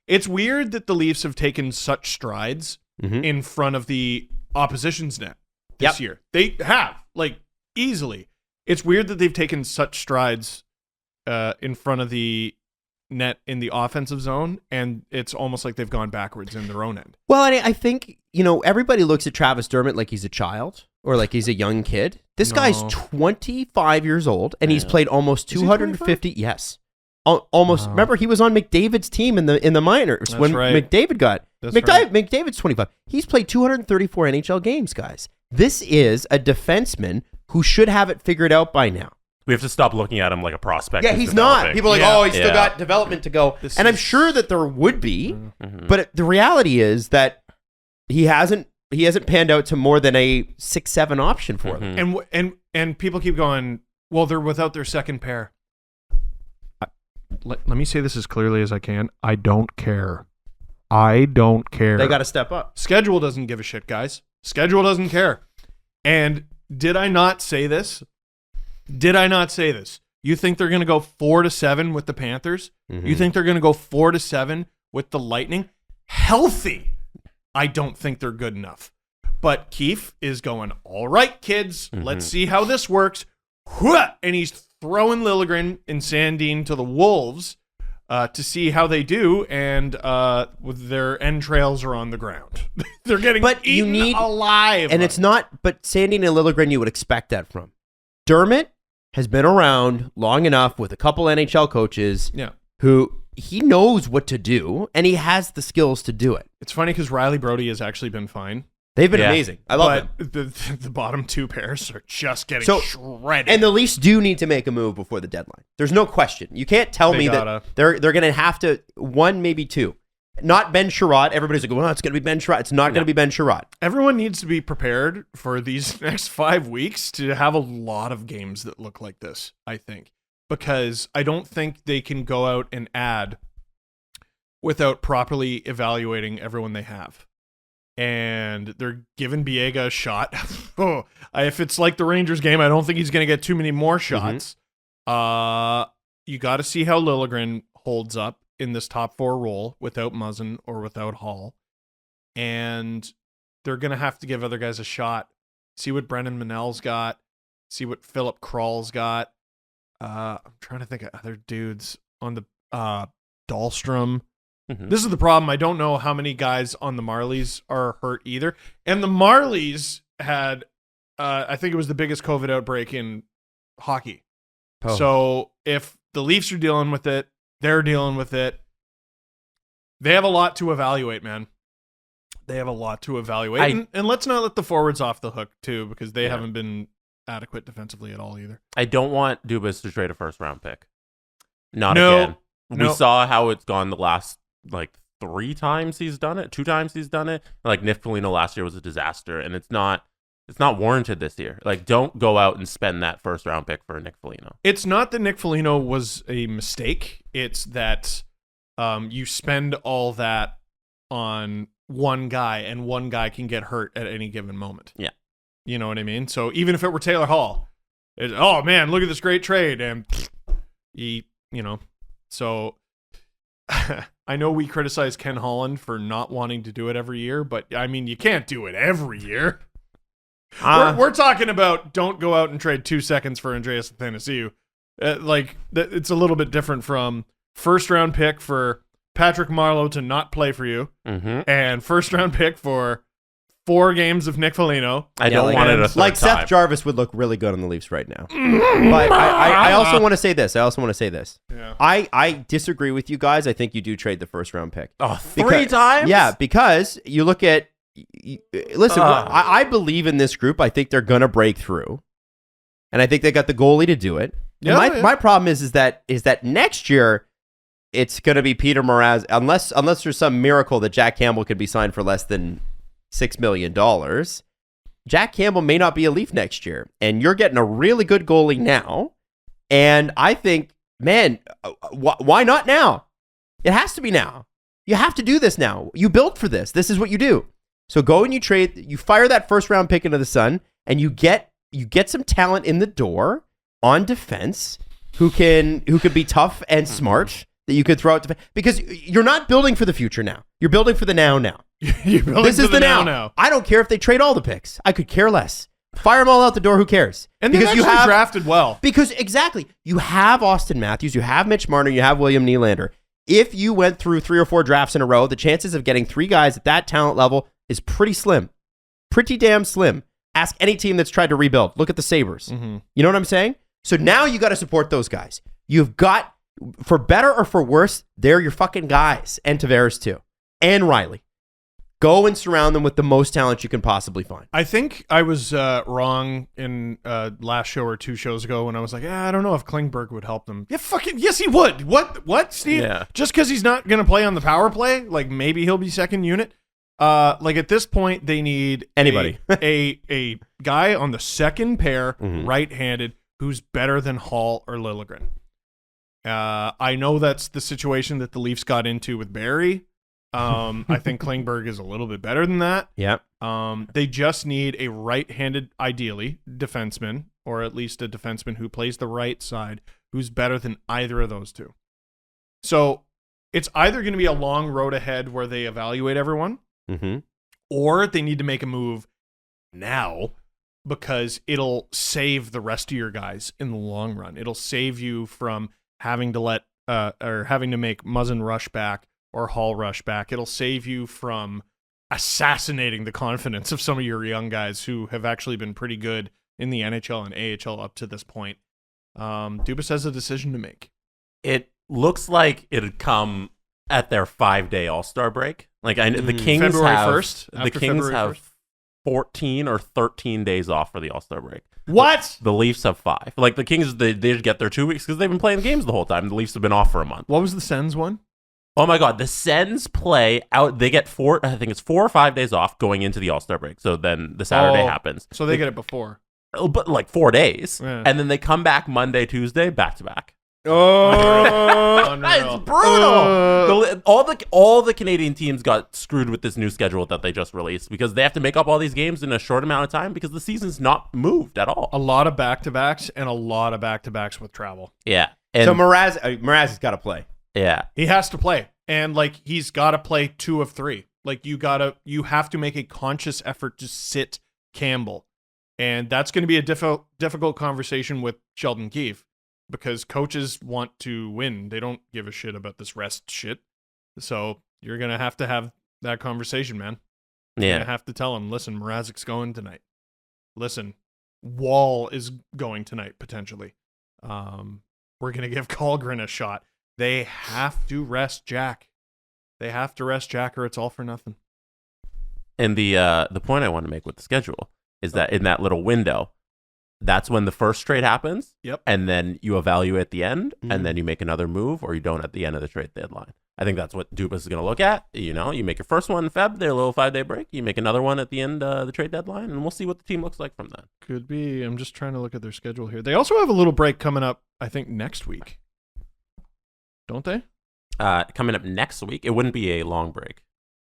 It's weird that the Leafs have taken such strides in front of the opposition's net this year. They have, easily. It's weird that they've taken such strides in front of the net in the offensive zone, and it's almost like they've gone backwards in their own end. Well, I think, everybody looks at Travis Dermott like he's a child or like he's a young kid. This guy's 25 years old, and he's played almost 250. Yes. Almost. Remember, he was on McDavid's team in the minors when McDavid got. McDavid's 25. He's played 234 NHL games, guys. This is a defenseman who should have it figured out by now. We have to stop looking at him like a prospect. Yeah, he's not. People are like, he's still got development to go. I'm sure that there would be, but the reality is that he hasn't panned out to more than a 6-7 option for them. And people keep going, well, they're without their second pair. Let me say this as clearly as I can. I don't care. They got to step up. Schedule doesn't give a shit, guys. Schedule doesn't care. And did I not say this? You think they're going to go 4-7 with the Panthers? You think they're going to go 4-7 with the Lightning? Healthy. I don't think they're good enough. But Keefe is going, all right, kids, let's see how this works. And he's throwing Liljegren and Sandin to the Wolves to see how they do, and their entrails are on the ground. They're getting eaten alive. And it's not, but Sandin and Liljegren, you would expect that from. Dermott has been around long enough with a couple NHL coaches who he knows what to do, and he has the skills to do it. It's funny because Riley Brody has actually been fine. They've been amazing. I love them. The bottom 2 pairs are just getting shredded. And the Leafs do need to make a move before the deadline. There's no question. You can't tell me that they're going to have to, 1, maybe 2. Not Ben Sherratt. Everybody's like, well, it's going to be Ben Sherratt. It's not going to be Ben Sherratt. Everyone needs to be prepared for these next 5 weeks to have a lot of games that look like this, I think. Because I don't think they can go out and add without properly evaluating everyone they have. And they're giving Biega a shot. If it's like the Rangers game, I don't think he's going to get too many more shots. You got to see how Liljegren holds up in this top 4 role without Muzzin or without Hall. And they're going to have to give other guys a shot. See what Brendan Manel's got. See what Philip Kral's got. I'm trying to think of other dudes on the Dahlstrom. This is the problem. I don't know how many guys on the Marlies are hurt either. And the Marlies had, I think it was the biggest COVID outbreak in hockey. Oh. So if the Leafs are dealing with it, they're dealing with it. They have a lot to evaluate, man. They have a lot to evaluate. And let's not let the forwards off the hook, too, because they haven't been adequate defensively at all either. I don't want Dubas to trade a first-round pick. Not again. We saw how it's gone the last, 3 times he's done it, 2 times he's done it. Nick Foligno last year was a disaster, and it's not warranted this year. Don't go out and spend that first-round pick for Nick Foligno. It's not that Nick Foligno was a mistake. It's that you spend all that on one guy, and one guy can get hurt at any given moment. Yeah. You know what I mean? So even if it were Taylor Hall, oh man, look at this great trade. And so I know we criticize Ken Holland for not wanting to do it every year, but I mean, you can't do it every year. We're talking about don't go out and trade 2 seconds for Andreas Athanasiou. It's a little bit different from first round pick for Patrick Marleau to not play for you, and first round pick for 4 games of Nick Foligno. I don't want it a third time. Seth Jarvis would look really good on the Leafs right now. But I also want to say this. Yeah. I disagree with you guys. I think you do trade the first round pick. Oh, 3 times? Yeah, because you look at listen, I believe in this group. I think they're going to break through. And I think they got the goalie to do it. Yeah, my problem is that next year it's going to be Peter Mrazz, unless there's some miracle that Jack Campbell could be signed for less than $6 million. Jack Campbell may not be a Leaf next year, and you're getting a really good goalie now. And I think, man, why not now? It has to be now. You have to do this now. You built for this. This is what you do. So go and you fire that first round pick into the sun, and you get some talent in the door on defense who could be tough and smart that you could throw out because you're not building for the future now. You're building for the now. This is the now. I don't care if they trade all the picks. I could care less. Fire them all out the door. Who cares? And because you have drafted well. Because exactly, you have Austin Matthews, you have Mitch Marner, you have William Nylander. If you went through 3 or 4 drafts in a row, the chances of getting 3 guys at that talent level is pretty slim, pretty damn slim. Ask any team that's tried to rebuild. Look at the Sabres. Mm-hmm. You know what I'm saying? So now you got to support those guys. You've got, for better or for worse, they're your fucking guys. And Tavares too. And Riley. Go and surround them with the most talent you can possibly find. I think I was wrong in last show or 2 shows ago when I was like, I don't know if Klingberg would help them. Yeah, yes, he would. What, Steve? Yeah. Just because he's not going to play on the power play, maybe he'll be second unit. At this point, they need anybody, a guy on the second pair, right-handed, who's better than Hall or Liljegren. I know that's the situation that the Leafs got into with Barrie. I think Klingberg is a little bit better than that. Yeah. They just need a right-handed, ideally, defenseman, or at least a defenseman who plays the right side, who's better than either of those two. So it's either going to be a long road ahead where they evaluate everyone, or they need to make a move now because it'll save the rest of your guys in the long run. It'll save you from having to having to make Muzzin rush back or Hall rush back. It'll save you from assassinating the confidence of some of your young guys who have actually been pretty good in the NHL and AHL up to this point. Dubas has a decision to make. It looks like it'd come at their 5-day All-Star break. The Kings February have 1st, the Kings have 14 or 13 days off for the All-Star break. What? The Leafs have 5. The Kings, they get their 2 weeks because they've been playing games the whole time. The Leafs have been off for a month. What was the Sens one? Oh my God, the Sens play out. They get 4 or 5 days off going into the All-Star break. So then the Saturday happens. So they get it before. But 4 days. Yeah. And then they come back Monday, Tuesday, back to back. Oh, it's brutal. All the Canadian teams got screwed with this new schedule that they just released because they have to make up all these games in a short amount of time because the season's not moved at all. A lot of back-to-backs and a lot of back-to-backs with travel. Yeah. So Mrazz has got to play. Yeah. He has to play. And he's got to play 2 of 3. You have to make a conscious effort to sit Campbell. And that's going to be a difficult conversation with Sheldon Keefe because coaches want to win. They don't give a shit about this rest shit. So you're going to have that conversation, man. Yeah. You're going to have to tell him, listen, Mrazek's going tonight. Listen, Wall is going tonight, potentially. We're going to give Kallgren a shot. They have to rest Jack. They have to rest Jack or it's all for nothing. And the point I want to make with the schedule is that in that little window, that's when the first trade happens. Yep. And then you evaluate at the end, and then you make another move, or you don't at the end of the trade deadline. I think that's what Dubas is going to look at. You know, you make your first one in Feb, their little 5-day break. You make another one at the end of the trade deadline, and we'll see what the team looks like from that. Could be. I'm just trying to look at their schedule here. They also have a little break coming up, I think, next week. Don't they? Coming up next week, it wouldn't be a long break.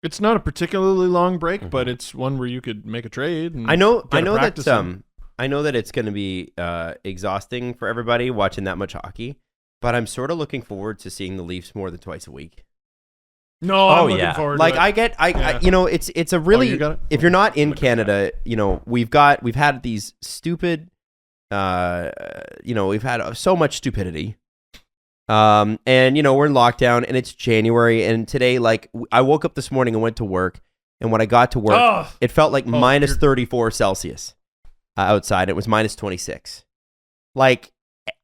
It's not a particularly long break, but it's one where you could make a trade. And I know get a that practice in. I know that it's going to be exhausting for everybody watching that much hockey, but I'm sort of looking forward to seeing the Leafs more than twice a week. No, I'm looking forward like to it. I you know, it's a really you got it? if you're not in Canada, you know, we've had these stupid you know, we've had so much stupidity. And you know, we're in lockdown and it's January, and today, like, I woke up this morning and went to work, and when I got to work, it felt like minus 34 Celsius outside. It was minus 26. Like,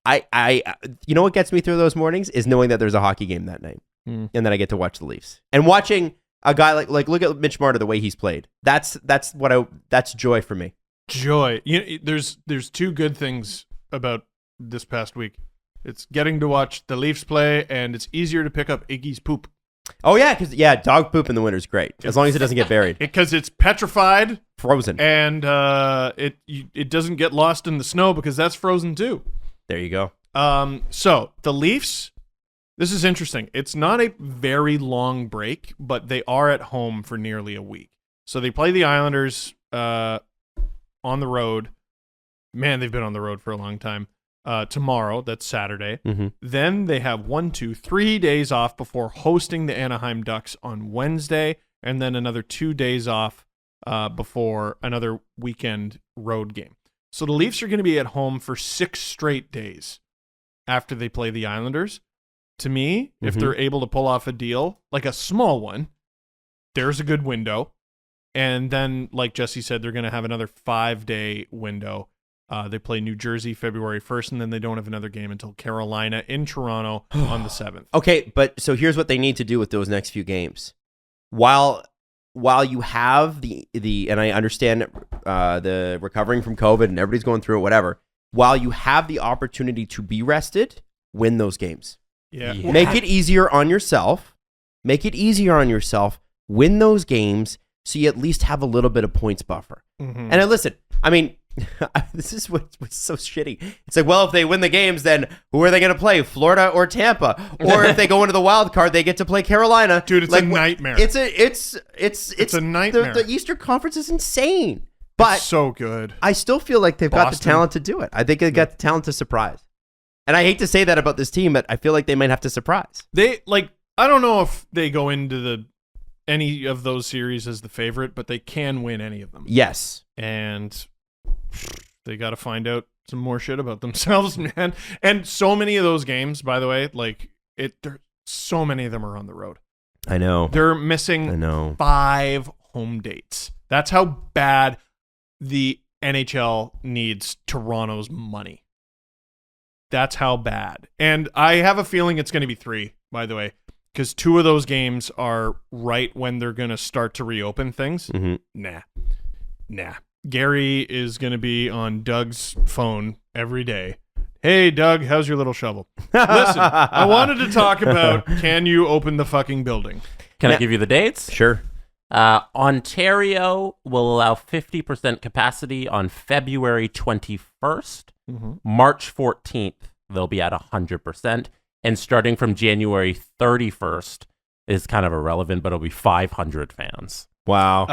I you know what gets me through those mornings is knowing that there's a hockey game that night, and that I get to watch the Leafs, and watching a guy like look at Mitch Marner, the way he's played. That's joy for me. Joy. There's two good things about this past week. It's getting to watch the Leafs play, and it's easier to pick up Iggy's poop. Oh yeah, because dog poop in the winter is great as long as it doesn't get buried. Because it's petrified, frozen, and it doesn't get lost in the snow because that's frozen too. There you go. So the Leafs, this is interesting. It's not a very long break, but they are at home for nearly a week. So they play the Islanders on the road. Man, they've been on the road for a long time. Tomorrow, that's Saturday. Then they have 3 days off before hosting the Anaheim Ducks on Wednesday, and then another 2 days off before another weekend road game. So the Leafs are going to be at home for 6 straight days after they play the Islanders. To me, if they're able to pull off a deal, like a small one, there's a good window. And then, like Jesse said, they're going to have another 5-day window. They play New Jersey February 1st, and then they don't have another game until Carolina in Toronto on the 7th. Okay, but so here's what they need to do with those next few games. While you have the and I understand the recovering from COVID and everybody's going through it, whatever. While you have the opportunity to be rested, win those games. Yeah. Make it easier on yourself. Win those games so you at least have a little bit of points buffer. And listen, I mean, this is what's so shitty. It's like, well, if they win the games, then who are they going to play? Florida or Tampa? Or if they go into the wild card, they get to play Carolina. Dude, it's a nightmare. It's a nightmare. The Eastern Conference is insane. But it's so good. I still feel like they've got the talent to do it. I think they've got the talent to surprise. And I hate to say that about this team, but I feel like they might have to surprise. I don't know if they go into any of those series as the favorite, but they can win any of them. Yes. And they got to find out some more shit about themselves, man. And so many of those games, by the way, so many of them are on the road. I know. They're missing 5 home dates. That's how bad the NHL needs Toronto's money. That's how bad. And I have a feeling it's going to be 3, by the way, because 2 of those games are right when they're going to start to reopen things. Nah. Gary is going to be on Doug's phone every day. Hey, Doug, how's your little shovel? Listen, I wanted to talk about, can you open the fucking building? Can I give you the dates? Sure. Ontario will allow 50% capacity on February 21st. March 14th, they'll be at 100%. And starting from January 31st is kind of irrelevant, but it'll be 500 fans. Wow.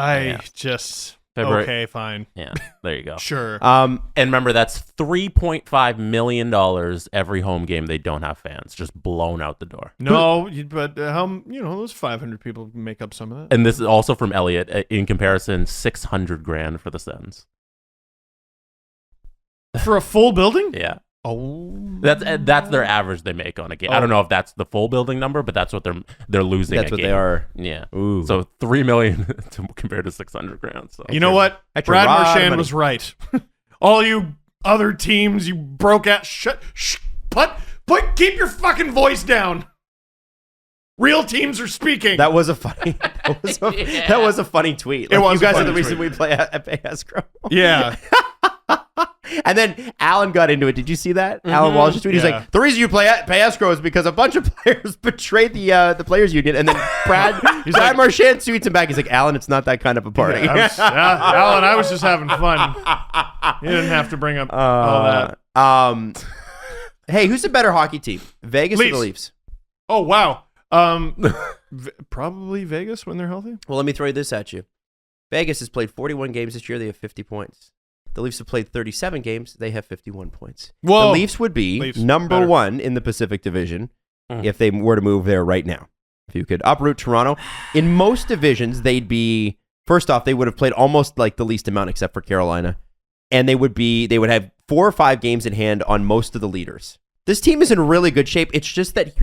February. Okay, fine. Yeah, there you go. Sure. And remember, that's $3.5 million every home game they don't have fans, just blown out the door. No, but those 500 people make up some of that. And this is also from Elliot. In comparison, $600,000 for the Sens. For a full building? Yeah. Oh, That's their average they make on a game. I don't know if that's the full building number, but that's what they're losing. That's a what game. they are. Yeah. Ooh. So $3 million compared to $600,000. So you know what? That's a Brad lot of Marchand money. was right. All you other teams, you broke out. Keep your fucking voice down. Real teams are speaking. That was a funny. That was a funny tweet. It was You guys a are the funny reason tweet. we play at Pay Escrow. Yeah. And then Alan got into it. Did you see that? Alan Walsh's tweet. He's Yeah. like, the reason you pay escrow is because a bunch of players betrayed the players union. And then Brad Marchand tweets him back. He's like, Alan, it's not that kind of a party. Alan, I was just having fun. You didn't have to bring up all that. Hey, who's the better hockey team? Vegas or the Leafs? Oh, wow. Probably Vegas when they're healthy. Well, let me throw this at you. Vegas has played 41 games this year. They have 50 points. The Leafs have played 37 games. They have 51 points. Whoa. The Leafs would be number one in the Pacific Division if they were to move there right now. If you could uproot Toronto. In most divisions, they'd be, first off, they would have played almost like the least amount except for Carolina. And they would have 4 or 5 games in hand on most of the leaders. This team is in really good shape. It's just that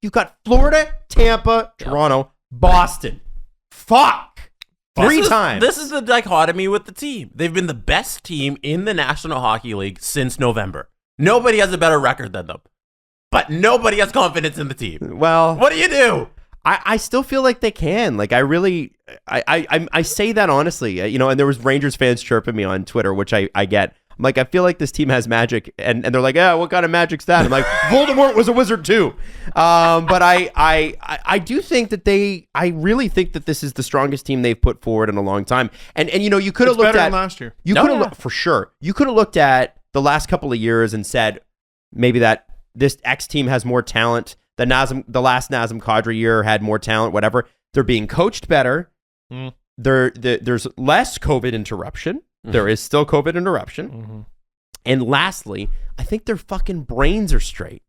you've got Florida, Tampa, Toronto, Boston. Fuck. Three times. This is the dichotomy with the team. They've been the best team in the National Hockey League since November. Nobody has a better record than them. But nobody has confidence in the team. Well, what do you do? I still feel like they can. Like, I really, I say that honestly, and there was Rangers fans chirping me on Twitter, which I get. I'm like, I feel like this team has magic, and they're like, yeah, what kind of magic's that? I'm like, Voldemort was a wizard too. But I do think that I really think that this is the strongest team they've put forward in a long time. And you could have looked better at than last year. You could have for sure. You could have looked at the last couple of years and said maybe that this X team has more talent. The last Nazem Kadri year had more talent. Whatever. They're being coached better. There's less COVID interruption. There is still COVID interruption. And lastly, I think their fucking brains are straight.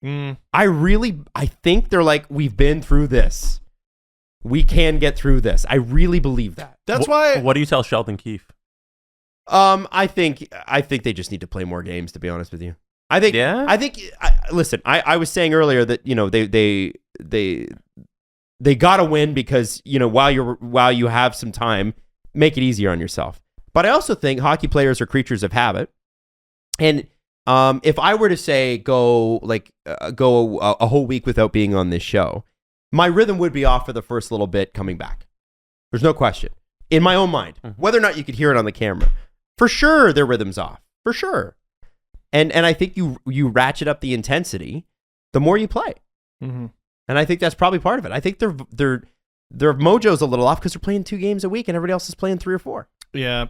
I think they're like, we've been through this. We can get through this. I really believe that. That's why. What do you tell Sheldon Keefe? I think they just need to play more games, to be honest with you. Listen, I was saying earlier that, they got to win because, while you have some time, make it easier on yourself. But I also think hockey players are creatures of habit. And if I were to say go a whole week without being on this show, my rhythm would be off for the first little bit coming back. There's no question. In my own mind, whether or not you could hear it on the camera, for sure their rhythm's off. For sure. And I think you ratchet up the intensity the more you play. And I think that's probably part of it. I think their mojo's a little off because they're playing 2 games a week and everybody else is playing 3 or 4. Yeah.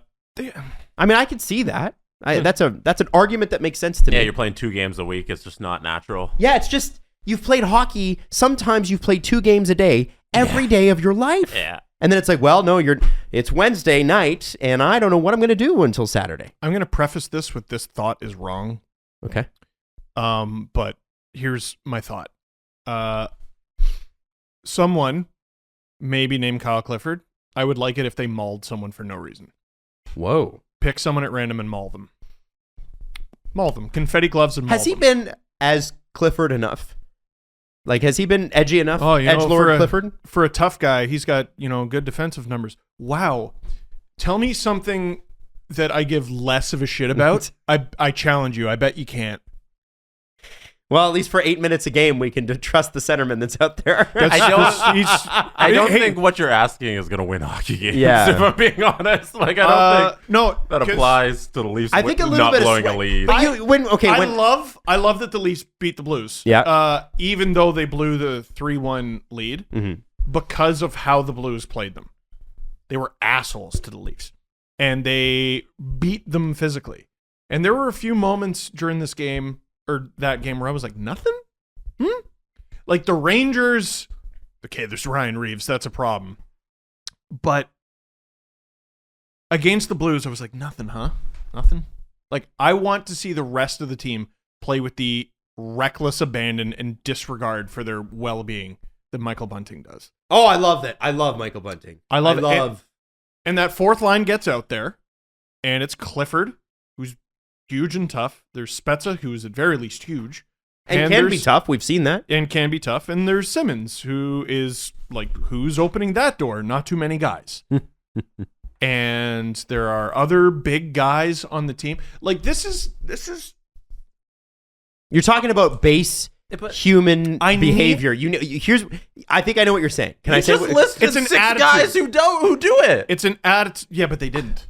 I mean, I can see that. That's an argument that makes sense to me. Yeah, you're playing 2 games a week. It's just not natural. Yeah, it's just you've played hockey. Sometimes you've played 2 games a day every day of your life. Yeah. And then it's like, well, no, it's Wednesday night, and I don't know what I'm going to do until Saturday. I'm going to preface this with this thought is wrong. Okay. But here's my thought. Someone, maybe named Kyle Clifford, I would like it if they mauled someone for no reason. Whoa. Pick someone at random and maul them. Maul them. Confetti gloves and maul them. Has he been as Clifford enough? Like, has he been edgy enough? Oh, Edgelord Clifford? For a tough guy, he's got, good defensive numbers. Wow. Tell me something that I give less of a shit about. I challenge you. I bet you can't. Well, at least for 8 minutes a game, we can trust the centerman that's out there. I don't think what you're asking is going to win hockey games. Yeah. If I'm being honest, I don't think that applies to the Leafs. I think a little not bit blowing of a lead. But I love that the Leafs beat the Blues. Yeah. Even though they blew the 3-1 lead because of how the Blues played them. They were assholes to the Leafs. And they beat them physically. And there were a few moments during this game or that game where I was like, nothing? Like the Rangers, okay, there's Ryan Reeves, that's a problem. But against the Blues, I was like, nothing, huh? Nothing? Like, I want to see the rest of the team play with the reckless abandon and disregard for their well-being that Michael Bunting does. Oh, I love that. I love Michael Bunting. I love And that fourth line gets out there, and it's Clifford, who's huge and tough. There's Spezza, who is at very least huge. And can be tough. We've seen that. And can be tough. And there's Simmons, who is like, who's opening that door? Not too many guys. And there are other big guys on the team. Like, this is. You're talking about base human behavior. I think I know what you're saying. Can I say what? It's an 6 guys who do it. It's an attitude. Yeah, but they didn't.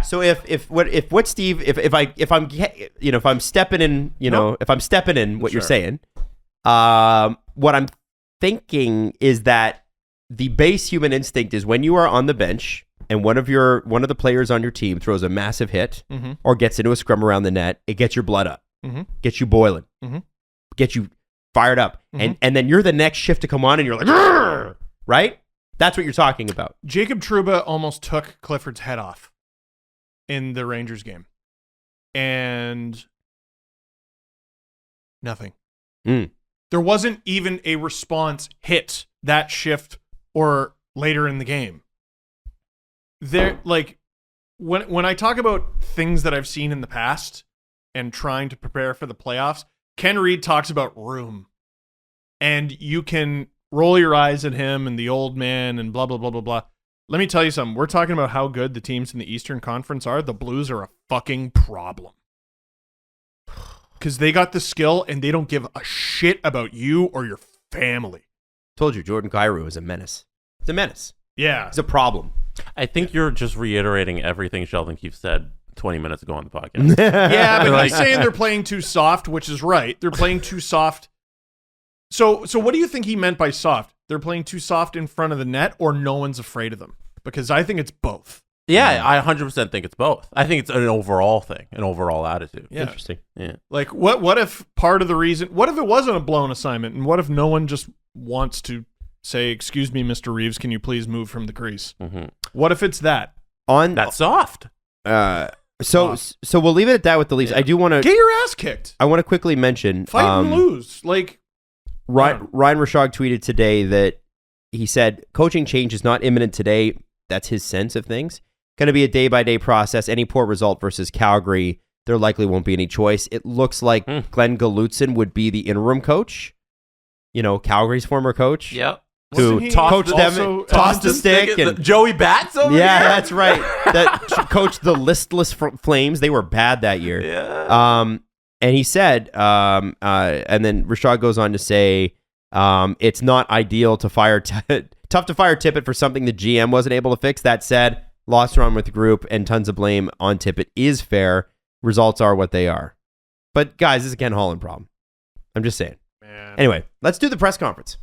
So if Steve, if I'm stepping in, if I'm stepping in what you're saying, what I'm thinking is that the base human instinct is when you are on the bench and one of the players on your team throws a massive hit or gets into a scrum around the net, it gets your blood up, gets you boiling, gets you fired up, and then you're the next shift to come on and you're like, "Rrr!" Right? That's what you're talking about. Jacob Trouba almost took Clifford's head off in the Rangers game. And nothing. There wasn't even a response hit that shift or later in the game. There, like, when I talk about things that I've seen in the past and trying to prepare for the playoffs, Ken Reed talks about room. And you can roll your eyes at him and the old man and blah, blah, blah, blah, blah. Let me tell you something. We're talking about how good the teams in the Eastern Conference are. The Blues are a fucking problem. Because they got the skill and they don't give a shit about you or your family. Told you, Jordan Kyrou is a menace. It's a menace. Yeah. It's a problem. I think you're just reiterating everything Sheldon Keefe said 20 minutes ago on the podcast. Yeah, but he's saying they're playing too soft, which is right. They're playing too soft. So what do you think he meant by soft? They're playing too soft in front of the net, or no one's afraid of them? Because I think it's both. Yeah, I 100% think it's both. I think it's an overall thing, an overall attitude. Yeah. Interesting. Yeah. Like, what if part of the reason, what if it wasn't a blown assignment, and what if no one just wants to say, excuse me, Mr. Reeves, can you please move from the crease? What if it's that? That's soft. So we'll leave it at that with the Leafs. I do want to get your ass kicked. I want to quickly mention fight and lose. Like Ryan Rishaug tweeted today that he said coaching change is not imminent today. That's his sense of things. Going to be a day-by-day process. Any poor result versus Calgary, there likely won't be any choice. It looks like Glenn Galutson would be the interim coach. Calgary's former coach. Yep. Who coached them, tossed the stick, and Joey Bats over yeah, here? that's right. That coached the listless Flames. They were bad that year. Yeah. And he said, and then Rishaug goes on to say, it's not ideal to fire, tough to fire Tippett for something the GM wasn't able to fix. That said, lost run with the group and tons of blame on Tippett is fair. Results are what they are. But guys, this is a Ken Holland problem. I'm just saying. Man. Anyway, let's do the press conference.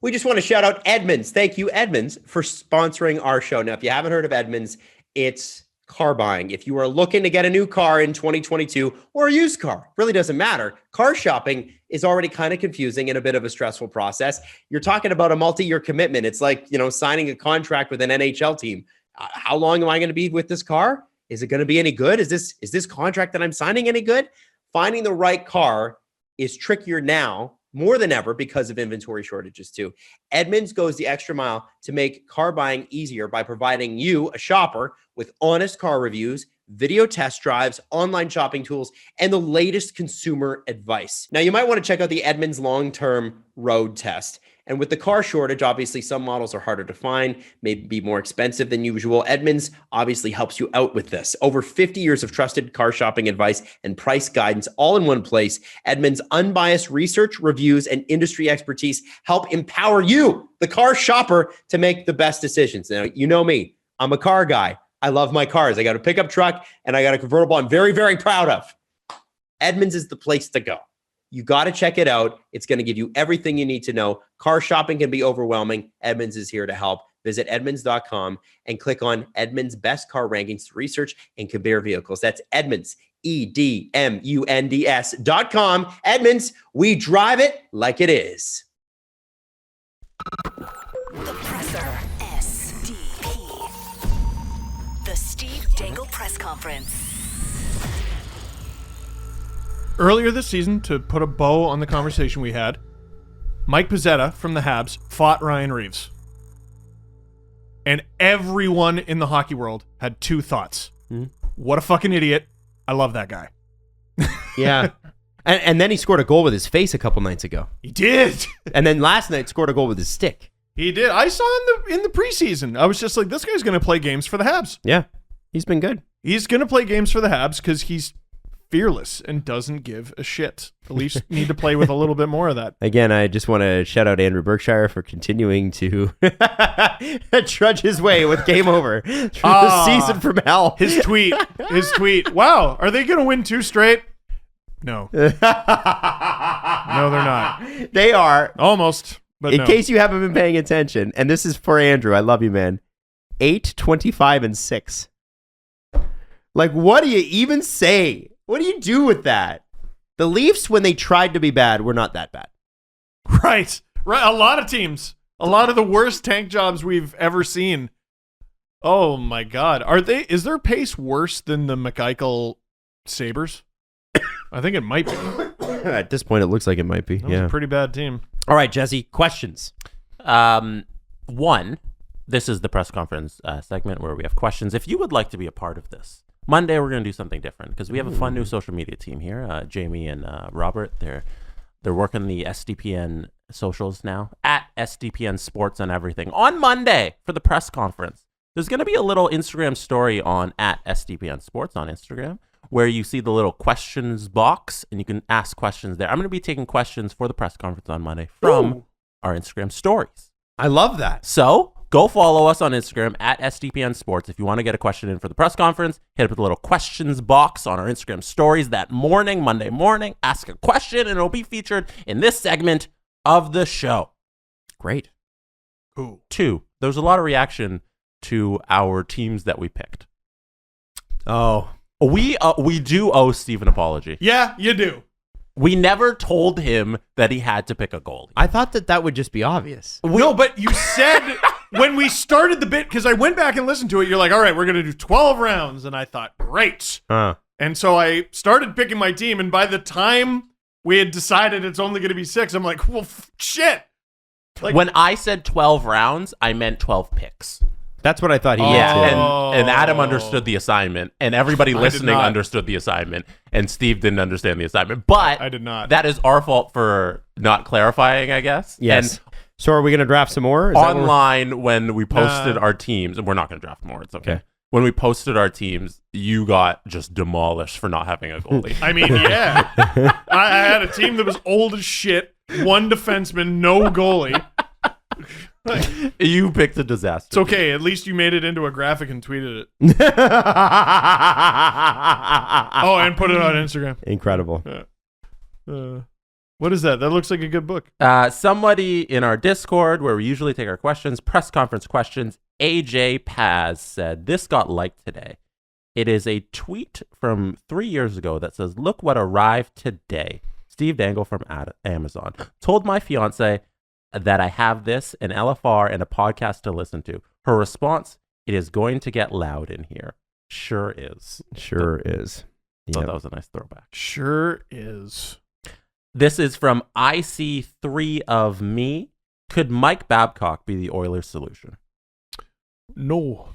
We just want to shout out Edmunds. Thank you, Edmunds, for sponsoring our show. Now, if you haven't heard of Edmunds, it's car buying. If you are looking to get a new car in 2022 or a used car, really doesn't matter. Car shopping is already kind of confusing and a bit of a stressful process. You're talking about a multi-year commitment. It's like, signing a contract with an NHL team. How long am I going to be with this car? Is it going to be any good? Is this contract that I'm signing any good? Finding the right car is trickier now more than ever because of inventory shortages too. Edmunds goes the extra mile to make car buying easier by providing you, a shopper, with honest car reviews, video test drives, online shopping tools, and the latest consumer advice. Now, you might want to check out the Edmunds long-term road test. And with the car shortage, obviously some models are harder to find, may be more expensive than usual. Edmunds obviously helps you out with this. Over 50 years of trusted car shopping advice and price guidance all in one place. Edmunds' unbiased research, reviews, and industry expertise help empower you, the car shopper, to make the best decisions. Now, you know me, I'm a car guy. I love my cars. I got a pickup truck and I got a convertible I'm very, very proud of. Edmunds is the place to go. You got to check it out. It's going to give you everything you need to know. Car shopping can be overwhelming. Edmunds is here to help. Visit Edmunds.com and click on Edmunds' best car rankings to research and compare vehicles. That's Edmunds, EDMUNDS.com. Edmunds, we drive it like it is. The Presser. SDP. The Steve Dangle Press Conference. Earlier this season, to put a bow on the conversation we had, Mike Pizzetta from the Habs fought Ryan Reeves. And everyone in the hockey world had two thoughts. What a fucking idiot, I love that guy. Yeah. And then he scored a goal with his face a couple nights ago. He did. And then last night scored a goal with his stick. He did. I saw in the preseason. I was just like, this guy's going to play games for the Habs. Yeah. He's been good. He's going to play games for the Habs because he's fearless and doesn't give a shit. The Leafs need to play with a little bit more of that. Again, I just want to shout out Andrew Berkshire for continuing to trudge his way with game over through the season from hell. His tweet. Wow, are they going to win 2 straight? No. No, they're not. They are. Almost, but In case you haven't been paying attention, and this is for Andrew. I love you, man. 8, 25, and 6. Like, what do you even say? What do you do with that? The Leafs, when they tried to be bad, were not that bad. Right. A lot of teams. A lot of the worst tank jobs we've ever seen. Oh my God. Is their pace worse than the McEichel Sabres? I think it might be. At this point, it looks like it might be. That was a pretty bad team. All right, Jesse, questions. One, this is the press conference segment where we have questions. If you would like to be a part of this, Monday we're going to do something different because we have a fun new social media team here. Jamie and Robert, they're working the SDPN socials now, at SDPN Sports and everything. On Monday for the press conference, there's going to be a little Instagram story on at SDPN Sports on Instagram where you see the little questions box and you can ask questions there. I'm going to be taking questions for the press conference on Monday from our Instagram stories. I love that. So go follow us on Instagram at SDPN Sports. If you want to get a question in for the press conference, hit up with a little questions box on our Instagram stories that morning, Monday morning. Ask a question and it'll be featured in this segment of the show. Great. Cool. 2, there was a lot of reaction to our teams that we picked. Oh. We do owe Steve an apology. Yeah, you do. We never told him that he had to pick a goalie. I thought that would just be obvious. No, but you said when we started the bit, because I went back and listened to it, you're like, all right, we're going to do 12 rounds. And I thought, great. And so I started picking my team. And by the time we had decided it's only going to be 6, I'm like, well, shit. Like, when I said 12 rounds, I meant 12 picks. That's what I thought he Yeah, did. and Adam understood the assignment, and everybody listening not. understood the assignment, and Steve didn't understand the assignment. But I did not. That is our fault for not clarifying, I guess. Yes. And So are we going to draft some more? Is that what we're- online, when we posted our teams, and we're not going to draft more, it's okay. When we posted our teams, you got just demolished for not having a goalie. I mean, yeah. I had a team that was old as shit, 1 defenseman, no goalie. You picked a disaster. It's okay. At least you made it into a graphic and tweeted it. Oh, and put it on Instagram. Incredible. What is that? That looks like a good book. Somebody in our Discord, where we usually take our questions, press conference questions, AJ Paz said, this got liked today. It is a tweet from 3 years ago that says, look what arrived today. Steve Dangle from Amazon told my fiance that I have this, an LFR, and a podcast to listen to. Her response, it is going to get loud in here. Sure is. Sure is. Thought that was a nice throwback. Sure is. This is from IC3 of me. Could Mike Babcock be the Oilers' solution? No.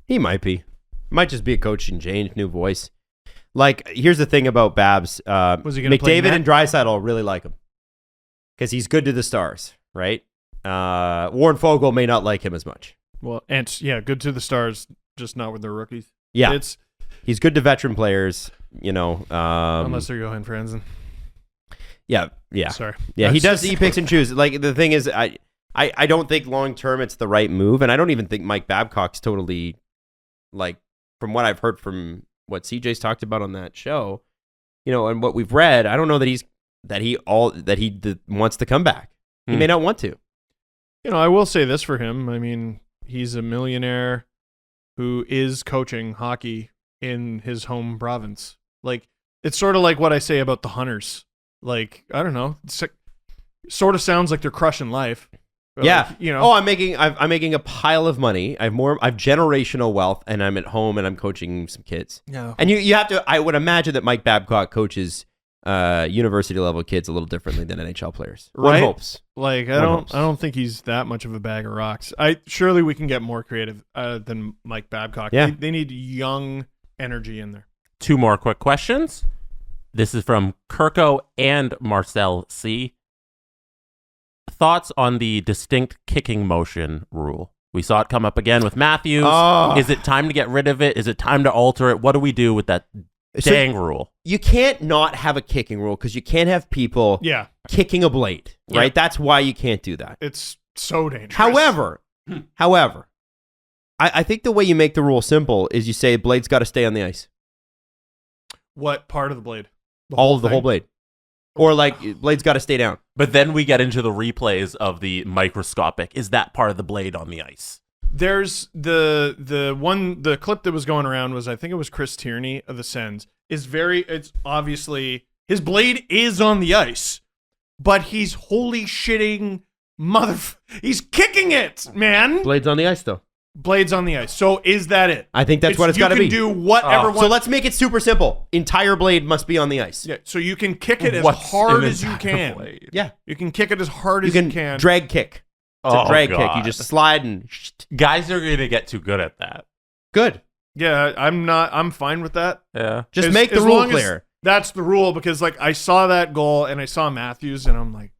He might be. Might just be a coaching change, new voice. Like, here's the thing about Babs. Was he gonna play McDavid net? and Draisaitl really like him because he's good to the Stars, right? Warren Fogle may not like him as much. Well, and yeah, good to the Stars, just not with their rookies. Yeah, It's he's good to veteran players, you know. unless they're Johan Franzen. Yeah. Sorry. Yeah, he That's does. He picks and chooses. Like, the thing is, I don't think long term it's the right move, and I don't even think Mike Babcock's totally, like, from what I've heard from what CJ's talked about on that show, you know, and what we've read, I don't know that he wants to come back. He may not want to. You know, I will say this for him. I mean, he's a millionaire who is coaching hockey in his home province. Like, it's sort of like what I say about the Hunters. Like, I don't know. It's like, sort of sounds like they're crushing life. But Yeah. like, you know. Oh, I'm making a pile of money. I've generational wealth, and I'm at home and I'm coaching some kids. Yeah. And you have to. I would imagine that Mike Babcock coaches university level kids a little differently than NHL players. One Right? hopes. Like, I don't think he's that much of a bag of rocks. Surely we can get more creative than Mike Babcock. Yeah. They need young energy in there. 2 more quick questions. This is from Kirko and Marcel C. Thoughts on the distinct kicking motion rule? We saw it come up again with Matthews. Oh. Is it time to get rid of it? Is it time to alter it? What do we do with that dang rule? You can't not have a kicking rule because you can't have people kicking a blade, right? Yeah. That's why you can't do that. It's so dangerous. However, I think the way you make the rule simple is you say blade's got to stay on the ice. What part of the blade? The whole blade. Or like blade's got to stay down. But then we get into the replays of the microscopic. Is that part of the blade on the ice? There's the clip that was going around was, I think it was Chris Tierney of the Sens. It's obviously his blade is on the ice, but he's holy shitting he's kicking it, man. Blade's on the ice though. Blade's on the ice. So is that it? I think that's what it's got to be. You can do whatever. So let's make it super simple. Entire blade must be on the ice. Yeah. So you can kick it as What's hard an as you entire can. blade? Yeah. You can kick it as hard You as you can can. drag kick. It's a drag kick. You God. just slide and Guys are going to get too good at that. good. Yeah, I'm fine with that. Yeah. Just make the rule long as clear. That's the rule, because like I saw that goal and I saw Matthews and I'm like,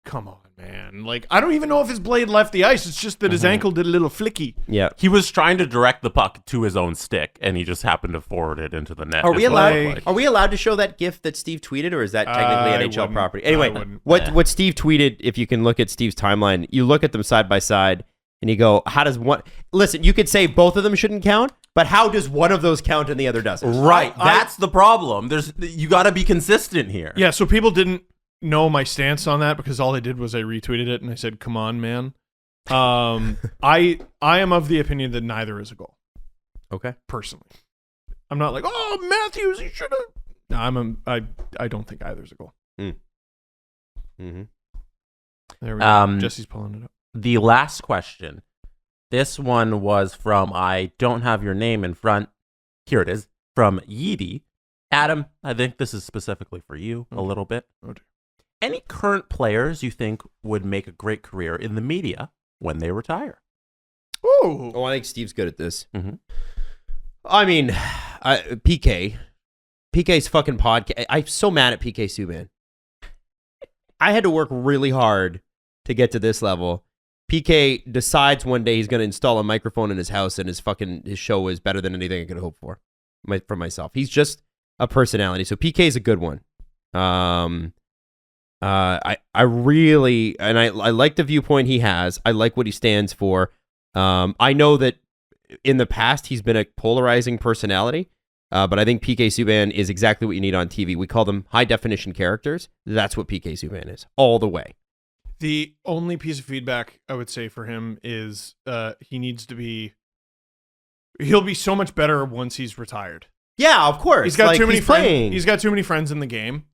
come on, man. Like, I don't even know if his blade left the ice. It's just that his ankle did a little flicky. Yeah. He was trying to direct the puck to his own stick, and he just happened to forward it into the net. Are we is what it allowed? looked like. Are we allowed to show that GIF that Steve tweeted, or is that technically I NHL wouldn't. property? I Anyway, wouldn't. what Steve tweeted? If you can look at Steve's timeline, you look at them side by side, and you go, "How does one?" Listen, you could say both of them shouldn't count, but how does one of those count and the other doesn't? Right. That's the problem. You got to be consistent here. Yeah, so people didn't know my stance on that because all I did was I retweeted it and I said, "Come on, man." I am of the opinion that neither is a goal. Okay. Personally, I'm not like, "Oh, Matthews, he should have." No, I don't think either's a goal. Mm-hmm. There we go. Jesse's pulling it up. The last question. This one was from, I don't have your name in front. Here it is. From Yeedy. Adam, I think this is specifically for you a little bit. Oh, dear. Any current players you think would make a great career in the media when they retire? Ooh. Oh, I think Steve's good at this. Mhm. I mean, PK's fucking podcast. I'm so mad at PK Subban. I had to work really hard to get to this level. PK decides one day he's going to install a microphone in his house, and his show is better than anything I could hope for myself. He's just a personality. So PK is a good one. I really, and I like the viewpoint he has. I like what he stands for. I know that in the past he's been a polarizing personality, but I think PK Subban is exactly what you need on TV. We call them high definition characters. That's what PK Subban is, all the way. The only piece of feedback I would say for him is he'll be so much better once he's retired. Yeah, of course. He's got too many friends. He's got too many friends in the game.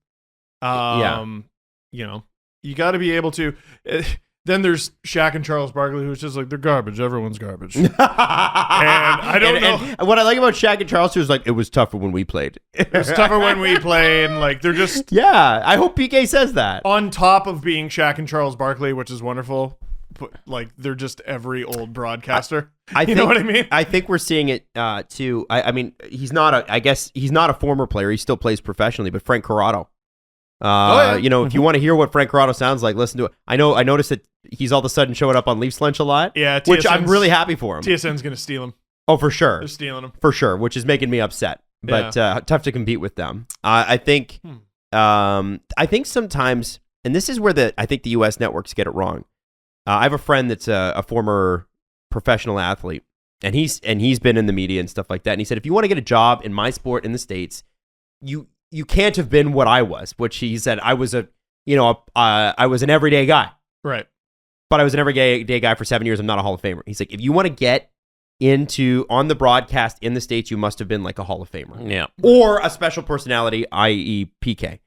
You know, you got to be able to. Then there's Shaq and Charles Barkley, who's just like, they're garbage. Everyone's garbage. And I don't know. And what I like about Shaq and Charles is like, it was tougher when we played. It was tougher when we played. Like, they're just. Yeah, I hope PK says that. On top of being Shaq and Charles Barkley, which is wonderful, but like, they're just every old broadcaster. You know what I mean? I think we're seeing it too. I mean, he's not a former player. He still plays professionally, but Frank Corrado. You know, if you want to hear what Frank Corrado sounds like, listen to it. I noticed that he's all of a sudden showing up on Leafs Lunch a lot. Yeah, which I'm really happy for him. TSN's going to steal him. Oh, for sure. They're stealing him. For sure, which is making me upset. But tough to compete with them. I think sometimes, and this is where I think the U.S. networks get it wrong. I have a friend that's a former professional athlete, and he's been in the media and stuff like that. And he said, if you want to get a job in my sport in the States, you can't have been what I was, which he said I was I was an everyday guy. Right. But I was an everyday guy for 7 years. I'm not a Hall of Famer. He's like, if you want to get on the broadcast in the States, you must have been like a Hall of Famer. Yeah. Or a special personality, i.e. PK.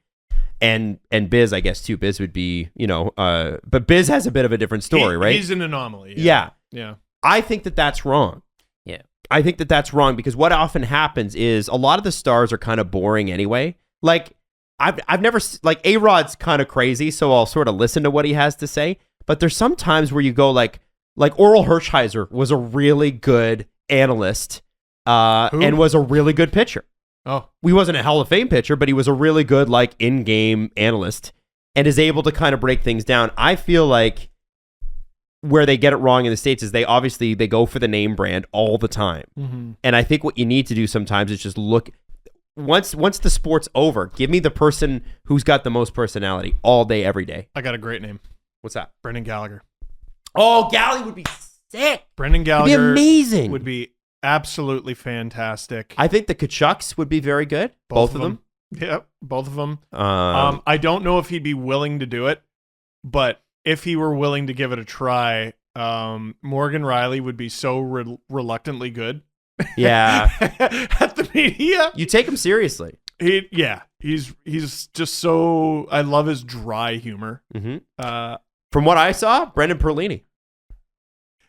And Biz, I guess, too. Biz would be, but Biz has a bit of a different story, right? He's an anomaly. Yeah. Yeah. I think that's wrong. Yeah. I think that's wrong because what often happens is a lot of the stars are kind of boring anyway. Like, I've never, like, A-Rod's kind of crazy, so I'll sort of listen to what he has to say. But there's some times where you go like Oral Hershiser was a really good analyst and was a really good pitcher. Oh, He wasn't a Hall of Fame pitcher, but he was a really good like in-game analyst and is able to kind of break things down. I feel like where they get it wrong in the States is they go for the name brand all the time. mm-hmm. And I think what you need to do sometimes is just look once the sport's over, give me the person who's got the most personality all day, every day. I got a great name. What's that? Brendan Gallagher. Oh, Goalie would be sick. Brendan Gallagher It'd be amazing. would be absolutely fantastic. I think the Kachucks would be very good. Both of them. Yep, both of them. I don't know if he'd be willing to do it, but if he were willing to give it a try, Morgan Riley would be so reluctantly good. Yeah. At the media. You take him seriously. He's just so. I love his dry humor. Mm-hmm. From what I saw, Brendan Perlini.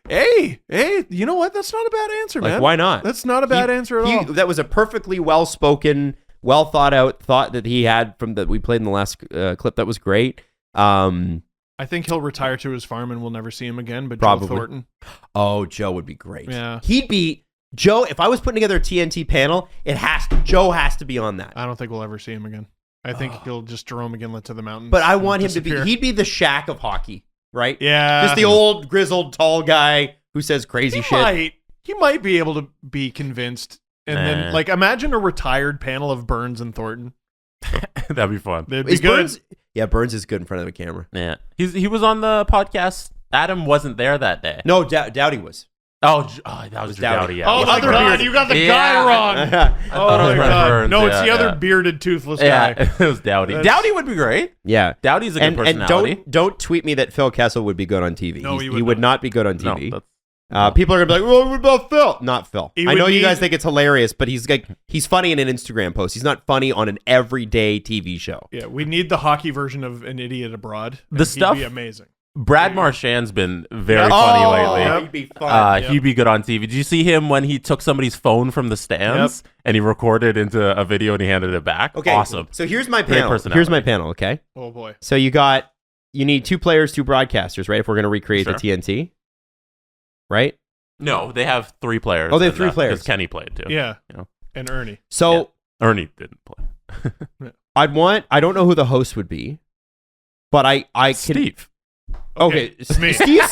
Hey, you know what? That's not a bad answer, man. Why not? That's not a bad answer at all. That was a perfectly well-spoken, well thought out thought that he had from that we played in the last clip. That was great. I think he'll retire to his farm and we'll never see him again. But Probably. Joe Thornton. Oh, Joe would be great. Yeah. He'd be Joe. If I was putting together a TNT panel, Joe has to be on that. I don't think we'll ever see him again. I think he'll just Jerome McGinley to the mountains. But I want him to disappear. be. He'd be the Shaq of hockey, right? Yeah. Just the old grizzled tall guy who says crazy shit. He might be able to be convinced. And then, like, imagine a retired panel of Burns and Thornton. That'd be fun. They'd be Is good. Burns? Yeah, Burns is good in front of the camera. Yeah, he was on the podcast. Adam wasn't there that day. No, Dowdy was. Oh, that was Dowdy. Dowdy. Yeah. Oh, Yeah. my God, you got the guy wrong. I Oh, thought it my was God. Burns. No, it's Yeah, the other yeah. bearded, toothless Yeah, guy. it was Dowdy. That's- Dowdy would be great. Yeah. Dowdy's a good And personality. don't tweet me that Phil Kessel would be good on TV. No, he he would not. not be good on No, TV. that's, People are gonna be like, "Well, what about Phil?" Not Phil. He I would know you need- guys think it's hilarious, but he's funny in an Instagram post. He's not funny on an everyday TV show. Yeah, we need the hockey version of An Idiot Abroad. The and stuff- He'd be amazing. Brad Marchand's been very Oh, funny lately. Yep. He'd be fun. Yep. He'd be good on TV. Did you see him when he took somebody's phone from the stands and he recorded into a video and he handed it back? Okay, Awesome. So here's my Great panel. personality. Here's my panel. Okay. Oh, boy. So you need 2 players, 2 broadcasters, right? If we're gonna recreate the TNT, right? No, they have 3 players. Oh, they have 3 players. Because Kenny played too. Yeah. You know. And Ernie. So Ernie didn't play. I don't know who the host would be, but I can. Steve. Okay, me. Steve.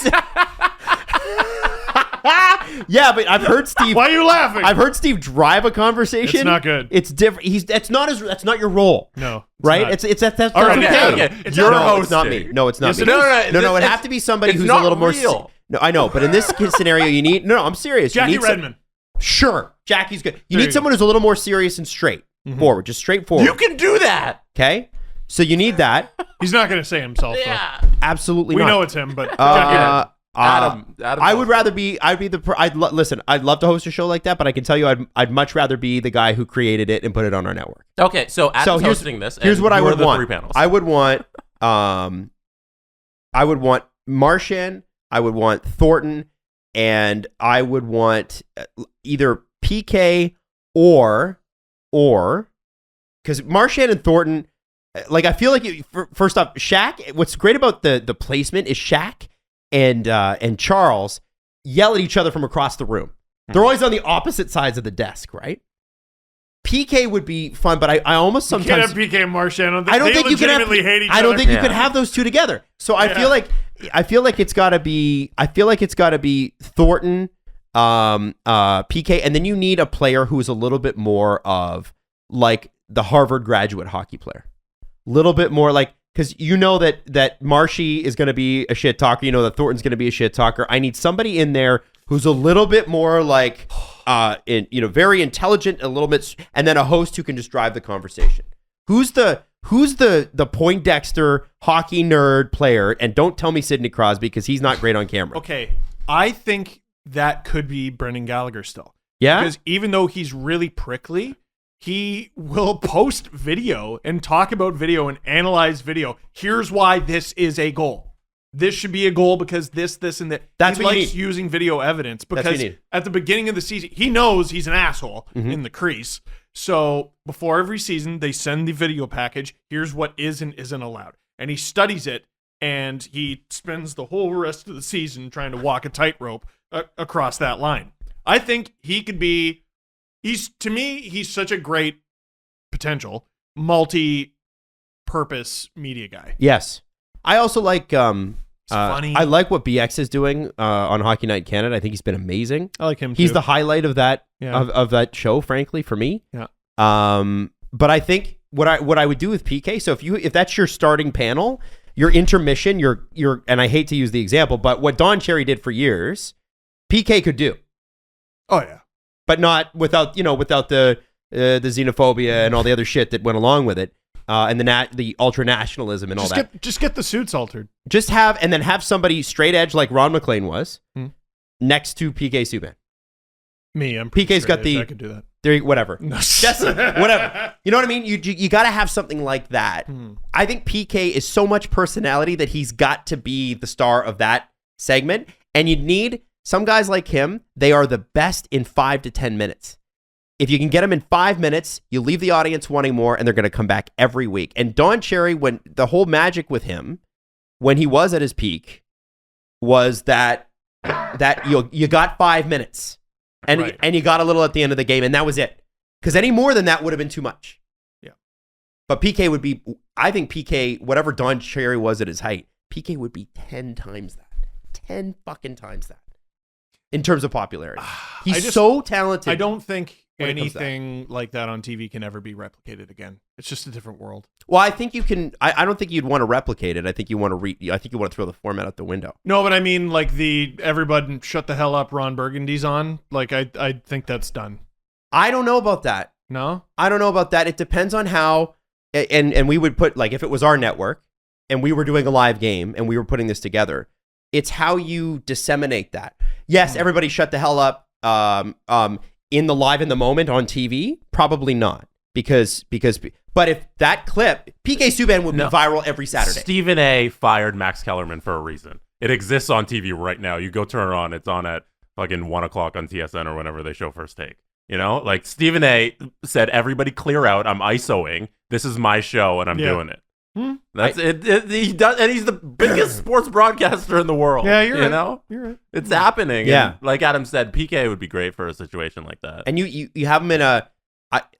Yeah, but I've heard Steve. Why are you laughing? I've heard Steve drive a conversation. It's not good. It's different. That's not your role. No. right? not. That's All right, okay. okay. It's You're no, it's not hosting. me. No, it's not Yes, me. it is. No, it'd It's- have to be somebody it's who's a not little more. real. No, I know, but in this scenario, you need. No, I'm serious. Jackie you need Redmond. Sure, Jackie's good. You There need you someone who's a little more serious and straight forward, just straightforward. You can do that. Okay, so you need that. He's not going to say himself, Yeah. Absolutely, though. We not. know it's him, but Jackie Redmond. Adam I would rather be. Listen. I'd love to host a show like that, but I can tell you, I'd much rather be the guy who created it and put it on our network. Okay, so Adam's here's hosting this. Here's and what I who are would the want. 3 panels. I would want. I would want Marchand. I would want Thornton, and I would want either PK or because Marchand and Thornton. Like I feel like first off, Shaq. What's great about the placement is Shaq and Charles yell at each other from across the room. They're always on the opposite sides of the desk, right? PK would be fun, but I almost You can't sometimes have PK and Marchand on the I don't they think you can have. legitimately hate each I don't other. think you Yeah. could have those two together. So I feel like it's got to be. I feel like it's got to be Thornton, PK, and then you need a player who's a little bit more of like the Harvard graduate hockey player, little bit more like because you know that Marshy is going to be a shit talker. You know that Thornton's going to be a shit talker. I need somebody in there who's a little bit more like, very intelligent, a little bit, and then a host who can just drive the conversation. Who's the Poindexter hockey nerd player? And don't tell me Sidney Crosby because he's not great on camera. Okay, I think that could be Brendan Gallagher still. Yeah? Because even though he's really prickly, he will post video and talk about video and analyze video. Here's why this is a goal. This should be a goal because this, and that. That's he what you likes need. using video evidence That's what because you need. at the beginning of the season, he knows he's an asshole Mm-hmm. in the crease. So before every season, they send the video package. Here's what is and isn't allowed. And he studies it, and he spends the whole rest of the season trying to walk a tightrope across that line. I think he could be... He's such a great potential multi-purpose media guy. Yes. I also like funny. I like what BX is doing on Hockey Night in Canada. I think he's been amazing. I like him He's too. the highlight of that Yeah. of that show, frankly, for me. Yeah. But I think what I would do with PK, so if that's your starting panel, your intermission, your and I hate to use the example, but what Don Cherry did for years, PK could do. Oh yeah. But not without the xenophobia and all the other shit that went along with it. And the ultra nationalism and all that. Just get the suits altered. Just have somebody straight edge like Ron McLean was next to PK Subban. Me, I'm PK's got I could do that. There, whatever. Jesse, whatever. You know what I mean? You got to have something like that. I think PK is so much personality that he's got to be the star of that segment. And you need some guys like him. They are the best in 5 to 10 minutes. If you can get them in 5 minutes, you leave the audience wanting more, and they're going to come back every week. And Don Cherry, when the whole magic with him, when he was at his peak, was that you got 5 minutes, and and you got a little at the end of the game, and that was it. Because any more than that would have been too much. Yeah. But PK would be, I think PK, whatever Don Cherry was at his height, PK would be 10 times that. 10 fucking times that. In terms of popularity. He's so talented. I don't think anything like that on TV can ever be replicated again. It's just a different world. Well, I think you can. I don't think you'd want to replicate it. I think you want to I think you want to throw the format out the window. No, but I mean, like the everybody shut the hell up. Ron Burgundy's on. Like I think that's done. I don't know about that. No, I don't know about that. It depends on how. And we would put, like, if it was our network and we were doing a live game and we were putting this together, it's how you disseminate that. Yes, everybody shut the hell up. In the live in the moment on TV, probably not, because but if that clip, PK Subban would be viral every Saturday. Stephen A. fired Max Kellerman for a reason. It exists on TV right now. You go turn it on. It's on at fucking 1 o'clock on TSN or whenever they show First Take. You know, like Stephen A. said, everybody clear out. I'm ISOing. This is my show and I'm doing it. That's it. He does, and he's the biggest sports broadcaster in the world. Yeah, you're right. You know, you're right. It's happening. Yeah, and like Adam said, PK would be great for a situation like that. And you have him in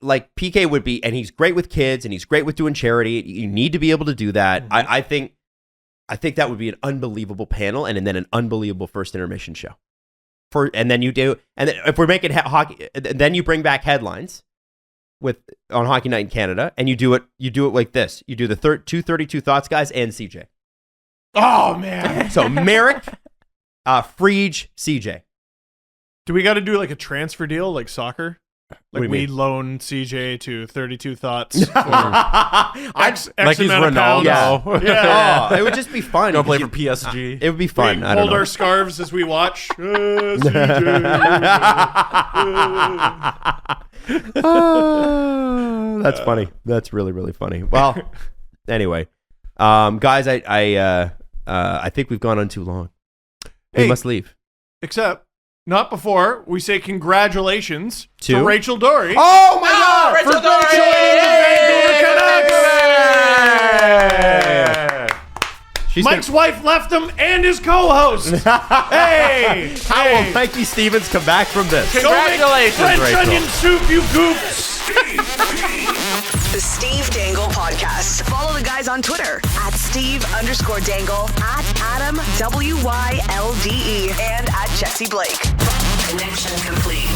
like PK would be, and he's great with kids, and he's great with doing charity. You need to be able to do that. I think that would be an unbelievable panel, and then an unbelievable first intermission show. And then if we're making hockey, then you bring back headlines. On Hockey Night in Canada, and you do it like this. You do the 232 Thoughts guys and CJ. Oh man! So Merrick, Friege, CJ. Do we got to do like a transfer deal, like soccer? Like we mean? loan CJ to 32 Thoughts. For X like he's amount of pounds. Ronaldo. Yeah. Oh, it would just be fun. Go play for PSG. It would be fun. We I don't hold know. our scarves as we watch. CJ. That's funny. That's really, really funny. Well, anyway, guys, I think we've gone on too long. We must leave. Except not before we say congratulations To? to Rachel Dory. Oh my God! Rachel for Dory! joining the Vancouver Canucks. She's Mike's wife left him and his co-host. Hey! How will Mikey Stevens come back from this? Congratulations, Go make French Rachel. onion soup, you goofs. The Steve Dangle Podcast. Follow the guys on Twitter at Steve_Dangle, at Adam WYLDE, and at Jesse Blake. Connection complete.